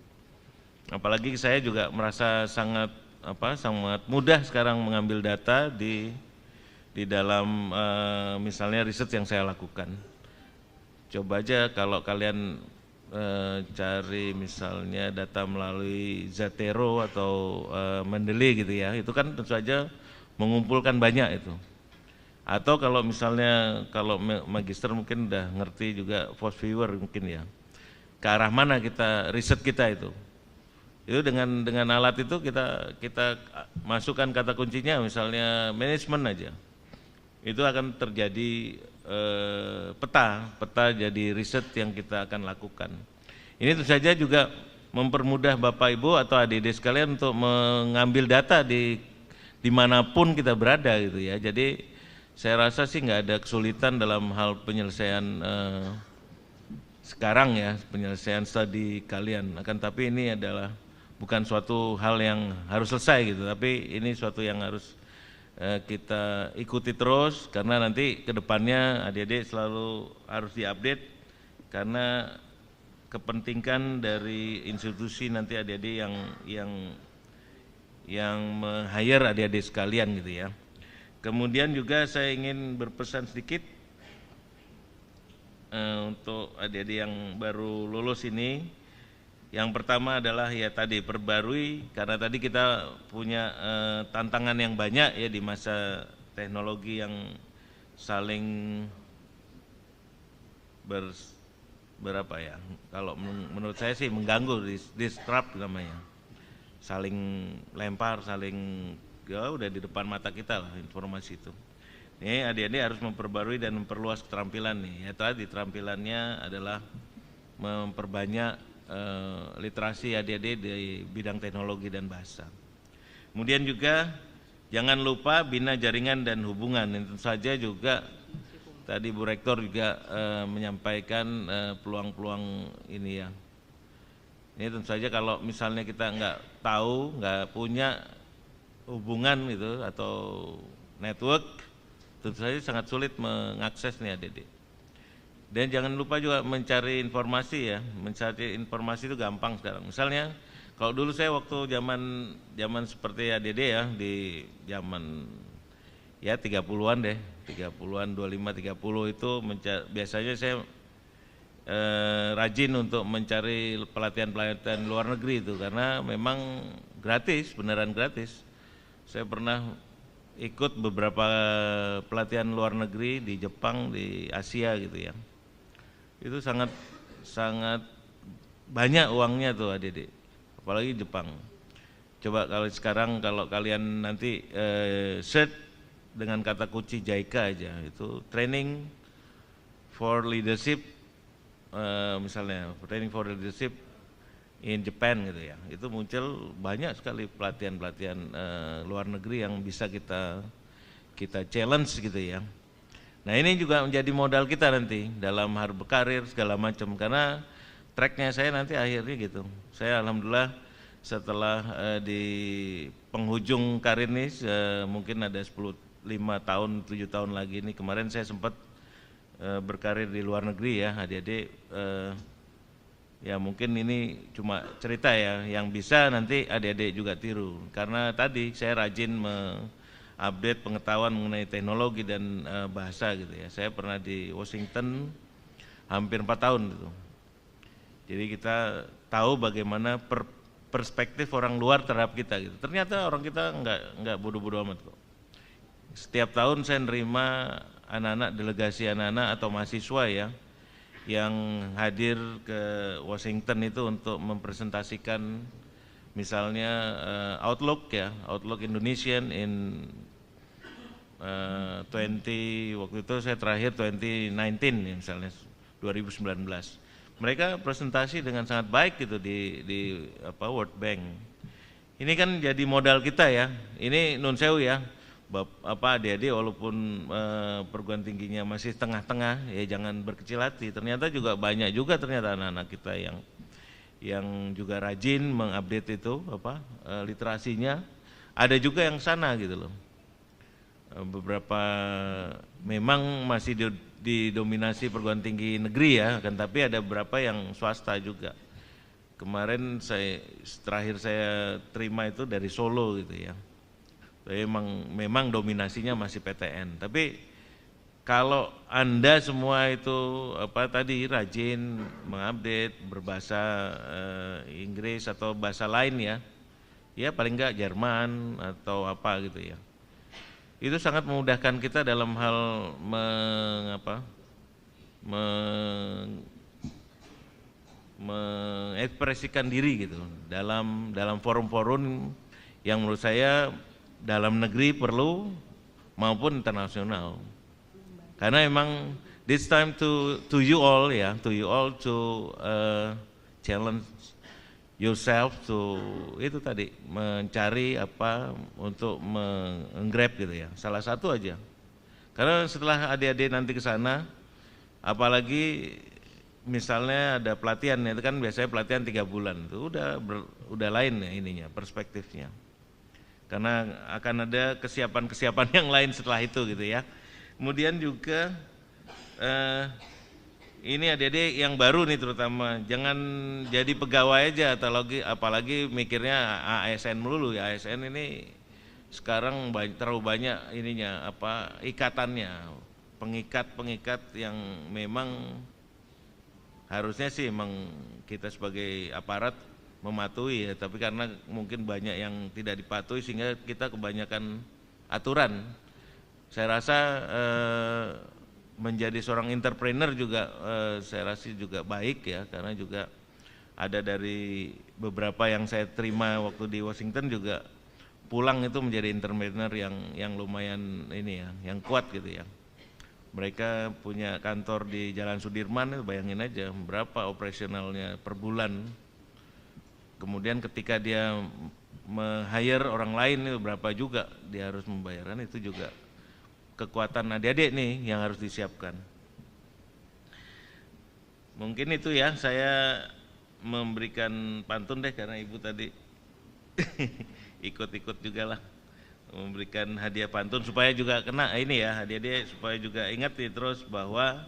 Apalagi saya juga merasa sangat mudah sekarang mengambil data di dalam misalnya riset yang saya lakukan. Coba aja kalau kalian cari misalnya data melalui Zotero atau Mendeley gitu ya, itu kan tentu saja mengumpulkan banyak itu. Atau kalau misalnya kalau magister mungkin udah ngerti juga force viewer mungkin ya, ke arah mana kita riset kita itu dengan alat itu kita masukkan kata kuncinya misalnya manajemen aja, itu akan terjadi peta jadi riset yang kita akan lakukan. Ini tentu saja juga mempermudah Bapak Ibu atau adik-adik sekalian untuk mengambil data dimanapun kita berada gitu ya. Jadi saya rasa sih nggak ada kesulitan dalam hal penyelesaian sekarang ya, penyelesaian studi kalian. Akan tapi ini adalah bukan suatu hal yang harus selesai gitu, tapi ini suatu yang harus kita ikuti terus, karena nanti ke depannya adik-adik selalu harus diupdate, karena kepentingan dari institusi nanti adik-adik yang meng-hire adik-adik sekalian gitu ya. Kemudian juga saya ingin berpesan sedikit untuk adik-adik yang baru lulus ini. Yang pertama adalah ya tadi perbarui, karena tadi kita punya tantangan yang banyak ya di masa teknologi yang saling kalau menurut saya sih mengganggu, disrupt namanya, saling lempar, saling udah di depan mata kita lah informasi itu. Ini adik-adik harus memperbarui dan memperluas keterampilan nih. Ya tadi keterampilannya adalah memperbanyak literasi adik-adik di bidang teknologi dan bahasa. Kemudian juga jangan lupa bina jaringan dan hubungan. Tentu saja juga tadi Bu Rektor juga menyampaikan peluang-peluang ini ya. Ini tentu saja kalau misalnya kita nggak tahu, nggak punya hubungan gitu atau network, tentu saja sangat sulit mengakses nih adik-adik. Dan jangan lupa juga mencari informasi ya, mencari informasi itu gampang sekarang. Misalnya kalau dulu saya waktu zaman seperti adik-adik ya, di zaman ya 30-an deh, 30-an 25 30 itu biasanya saya rajin untuk mencari pelatihan-pelatihan luar negeri itu, karena memang gratis, beneran gratis. Saya pernah ikut beberapa pelatihan luar negeri di Jepang, di Asia gitu ya. Itu sangat banyak uangnya tuh adik-adik, apalagi Jepang. Coba kalau sekarang kalau kalian nanti search dengan kata kunci JICA aja, itu training for leadership, misalnya training for leadership in Japan gitu ya, itu muncul banyak sekali pelatihan-pelatihan luar negeri yang bisa kita challenge gitu ya. Nah ini juga menjadi modal kita nanti dalam hal berkarir segala macam, karena tracknya saya nanti akhirnya gitu. Saya alhamdulillah setelah di penghujung karir ini mungkin ada 5 tahun 7 tahun lagi ini, kemarin saya sempat berkarir di luar negeri ya adik-adik, ya mungkin ini cuma cerita ya yang bisa nanti adik-adik juga tiru, karena tadi saya rajin update pengetahuan mengenai teknologi dan bahasa gitu ya. Saya pernah di Washington hampir 4 tahun gitu. Jadi kita tahu bagaimana perspektif orang luar terhadap kita gitu. Ternyata orang kita enggak bodoh-bodoh amat kok. Setiap tahun saya nerima anak-anak, delegasi anak-anak atau mahasiswa ya yang hadir ke Washington itu untuk mempresentasikan misalnya Outlook ya, Outlook Indonesian in 20, waktu itu saya terakhir 2019 ya, misalnya 2019. Mereka presentasi dengan sangat baik gitu di World Bank. Ini kan jadi modal kita ya. Ini nun sewu ya, adik-adik walaupun perguruan tingginya masih tengah-tengah ya jangan berkecil hati. Ternyata juga banyak juga ternyata anak-anak kita yang juga rajin mengupdate itu literasinya. Ada juga yang sana gitu loh. Beberapa memang masih didominasi perguruan tinggi negeri ya, kan, tapi ada beberapa yang swasta juga. Kemarin terakhir saya terima itu dari Solo gitu ya. Memang dominasinya masih PTN. Tapi kalau Anda semua itu rajin mengupdate berbahasa Inggris atau bahasa lain ya paling enggak Jerman atau apa gitu ya. Itu sangat memudahkan kita dalam hal mengekspresikan diri gitu dalam forum-forum yang menurut saya dalam negeri perlu maupun internasional. Karena emang this time to you all to challenge yourself to itu tadi mencari untuk menggrab gitu ya. Salah satu aja. Karena setelah adik-adik nanti ke sana, apalagi misalnya ada pelatihan itu kan biasanya pelatihan 3 bulan itu udah lain ya ininya perspektifnya. Karena akan ada kesiapan yang lain setelah itu gitu ya. Kemudian juga ini adik-adik yang baru nih terutama, jangan jadi pegawai aja apalagi mikirnya ASN melulu ya. ASN ini sekarang terlalu banyak ininya ikatannya, pengikat yang memang harusnya sih emang kita sebagai aparat mematuhi ya, tapi karena mungkin banyak yang tidak dipatuhi sehingga kita kebanyakan aturan. Saya rasa menjadi seorang entrepreneur juga saya rasa juga baik ya, karena juga ada dari beberapa yang saya terima waktu di Washington juga pulang itu menjadi entrepreneur yang lumayan ini ya, yang kuat gitu ya. Mereka punya kantor di Jalan Sudirman, bayangin aja berapa operasionalnya per bulan. Kemudian ketika dia hire orang lain itu berapa juga dia harus membayarkan, itu juga kekuatan adik-adik nih yang harus disiapkan. Mungkin itu ya, saya memberikan pantun deh karena Ibu tadi ikut-ikut juga lah memberikan hadiah pantun supaya juga kena ini ya adik-adik, supaya juga ingat nih terus bahwa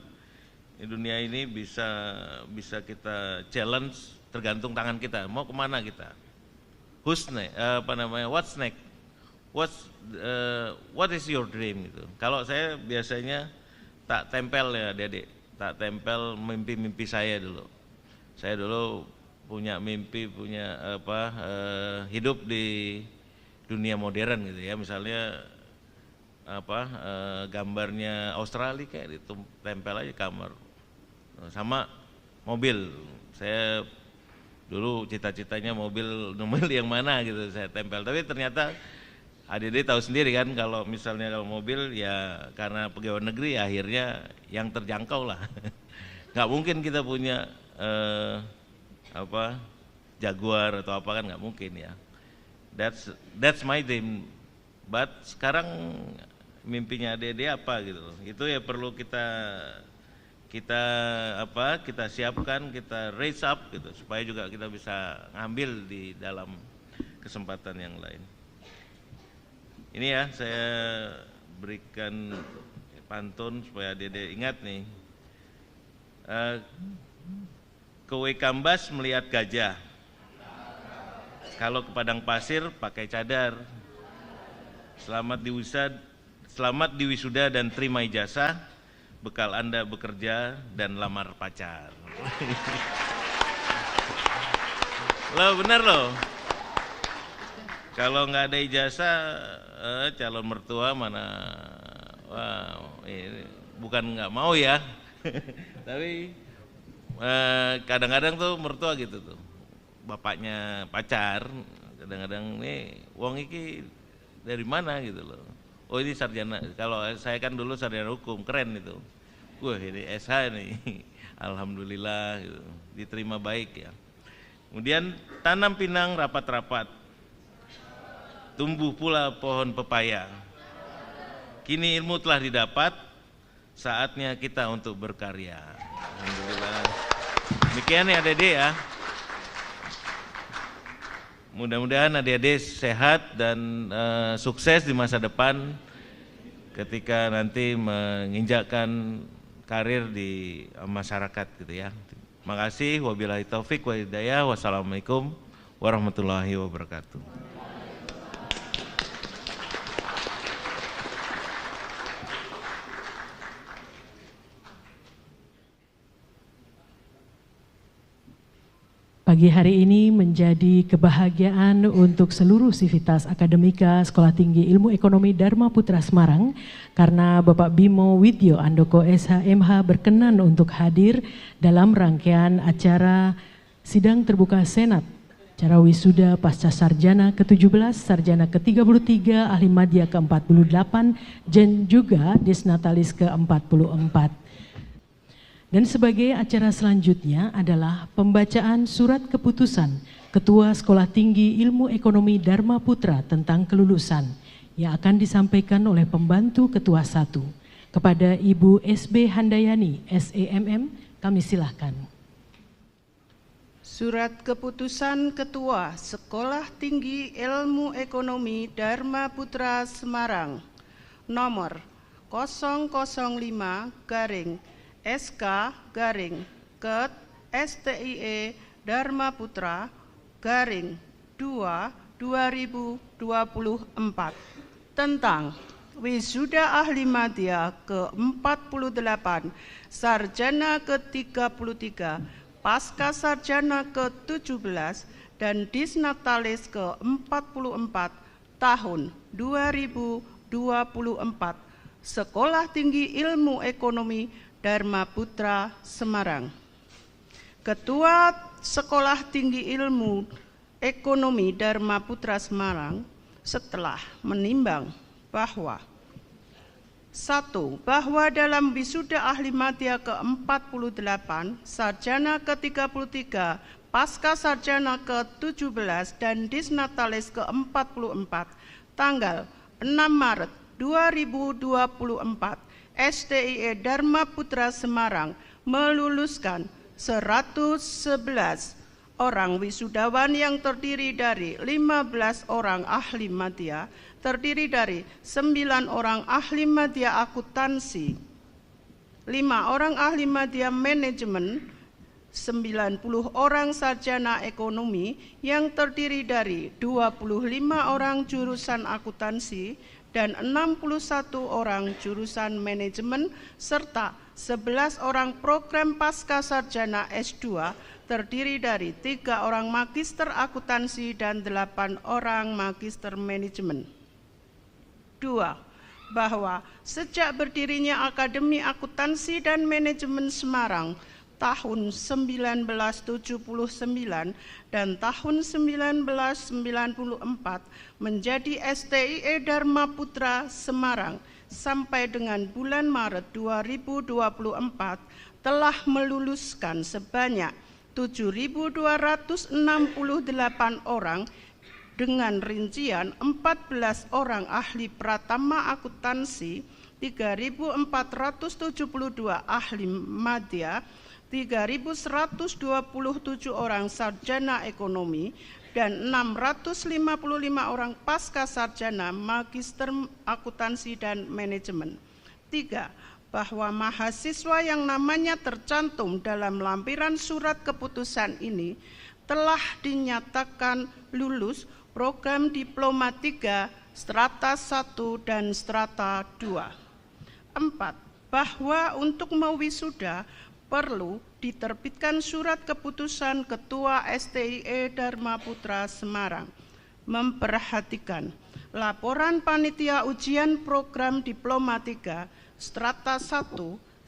di dunia ini bisa kita challenge tergantung tangan kita mau kemana kita. What's next? What's next? What is your dream gitu. Kalau saya biasanya tak tempel ya adik-adik, tak tempel mimpi-mimpi saya dulu. Saya dulu punya mimpi, hidup di dunia modern gitu ya. Misalnya gambarnya Australia kayak ditempel aja kamar. Sama mobil. Saya Dulu cita-citanya mobil yang mana gitu saya tempel, tapi ternyata adik-adik tahu sendiri kan kalau misalnya kalau mobil ya karena pegawai negeri ya akhirnya yang terjangkau lah. Nggak mungkin kita punya Jaguar atau apa kan nggak mungkin ya. That's my dream. But sekarang mimpinya adik-adik apa gitu loh. Itu ya perlu kita siapkan, kita raise up gitu supaya juga kita bisa ngambil di dalam kesempatan yang lain. Ini ya saya berikan pantun supaya adik-adik ingat nih. Ke Wekambas melihat gajah, kalau ke padang pasir pakai cadar. Selamat di wisuda dan terima ijazah, bekal Anda bekerja dan lamar pacar. Loh bener loh. Kalau nggak ada ijazah, calon mertua mana, ini bukan nggak mau ya, tapi kadang-kadang tuh mertua gitu tuh, bapaknya pacar, kadang-kadang nih wong iki dari mana gitu loh. Oh ini sarjana, kalau saya kan dulu sarjana hukum, keren itu. Wah ini SH nih, alhamdulillah gitu. Diterima baik ya. Kemudian tanam pinang rapat-rapat, tumbuh pula pohon pepaya. Kini ilmu telah didapat, saatnya kita untuk berkarya. Alhamdulillah. Demikian ya adik-adik ya. Mudah-mudahan adik-adik sehat dan sukses di masa depan ketika nanti menginjakkan karir di masyarakat gitu ya. Terima kasih. Wabillahi taufik wa hidayah. Wassalamualaikum warahmatullahi wabarakatuh. Pagi hari ini menjadi kebahagiaan untuk seluruh sivitas akademika Sekolah Tinggi Ilmu Ekonomi Dharma Putra Semarang karena Bapak Bimo Widyo Andoko SHMH berkenan untuk hadir dalam rangkaian acara Sidang Terbuka Senat, acara wisuda pasca sarjana ke-17, sarjana ke-33, ahli madya ke-48, dan juga disnatalis ke-44. Dan sebagai acara selanjutnya adalah pembacaan surat keputusan Ketua Sekolah Tinggi Ilmu Ekonomi Dharma Putra tentang kelulusan yang akan disampaikan oleh pembantu Ketua 1. Kepada Ibu SB Handayani, SEMM, kami silahkan. Surat keputusan Ketua Sekolah Tinggi Ilmu Ekonomi Dharma Putra Semarang nomor 005/SK/Ket STIE Dharma Putra /2/2024 tentang wisuda ahli madya ke-48, sarjana ke-33, pasca sarjana ke-17 dan disnatalis ke-44 tahun 2024 Sekolah Tinggi Ilmu Ekonomi Dharma Putra Semarang. Ketua Sekolah Tinggi Ilmu Ekonomi Dharma Putra Semarang setelah menimbang bahwa 1. Bahwa dalam wisuda ahli madya ke-48, sarjana ke-33, pasca sarjana ke-17 dan disnatalis ke-44 tanggal 6 Maret 2024 STIE Dharma Putra Semarang meluluskan 111 orang wisudawan yang terdiri dari 15 orang ahli madya, terdiri dari 9 orang ahli madya akuntansi, 5 orang ahli madya manajemen, 90 orang sarjana ekonomi yang terdiri dari 25 orang jurusan akuntansi dan 61 orang jurusan manajemen serta 11 orang program pasca sarjana S2 terdiri dari 3 orang magister akuntansi dan 8 orang magister manajemen. 2. Bahwa sejak berdirinya Akademi Akuntansi dan Manajemen Semarang tahun 1979 dan tahun 1994 menjadi STIE Dharma Putra Semarang sampai dengan bulan Maret 2024 telah meluluskan sebanyak 7.268 orang dengan rincian 14 orang ahli pratama akuntansi, 3.472 ahli madya, 3.127 orang sarjana ekonomi, dan 655 orang pasca sarjana magister akuntansi dan manajemen. 3. Bahwa mahasiswa yang namanya tercantum dalam lampiran surat keputusan ini telah dinyatakan lulus program Diploma 3, Strata 1 dan Strata 2. 4. Bahwa untuk mewisuda perlu diterbitkan surat keputusan Ketua STIE Dharma Putra Semarang. Memperhatikan laporan panitia ujian program Diploma 3, Strata 1,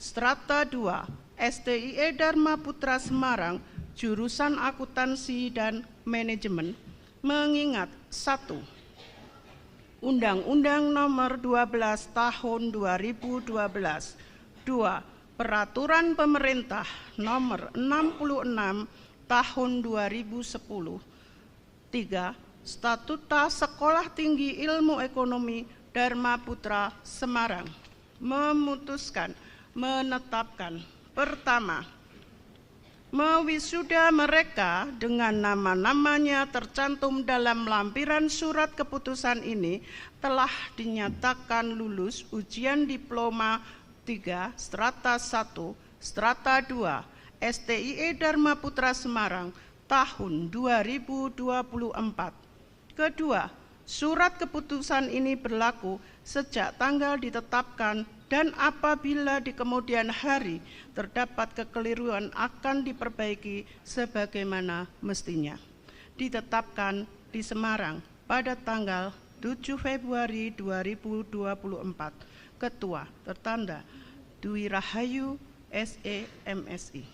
Strata 2, STIE Dharma Putra Semarang, jurusan akuntansi dan manajemen, mengingat 1. Undang-Undang Nomor 12 Tahun 2012, 2. Peraturan Pemerintah Nomor 66 Tahun 2010, 3. Statuta Sekolah Tinggi Ilmu Ekonomi Dharma Putra Semarang. Memutuskan, menetapkan. Pertama, mewisuda mereka dengan nama-namanya tercantum dalam lampiran surat keputusan ini telah dinyatakan lulus ujian Diploma 3, Strata 1, Strata 2, STIE Dharma Putra Semarang tahun 2024. Kedua, surat keputusan ini berlaku sejak tanggal ditetapkan dan apabila di kemudian hari terdapat kekeliruan akan diperbaiki sebagaimana mestinya. Ditetapkan di Semarang pada tanggal 7 Februari 2024. Ketua tertanda Dwi Rahayu SE MSI.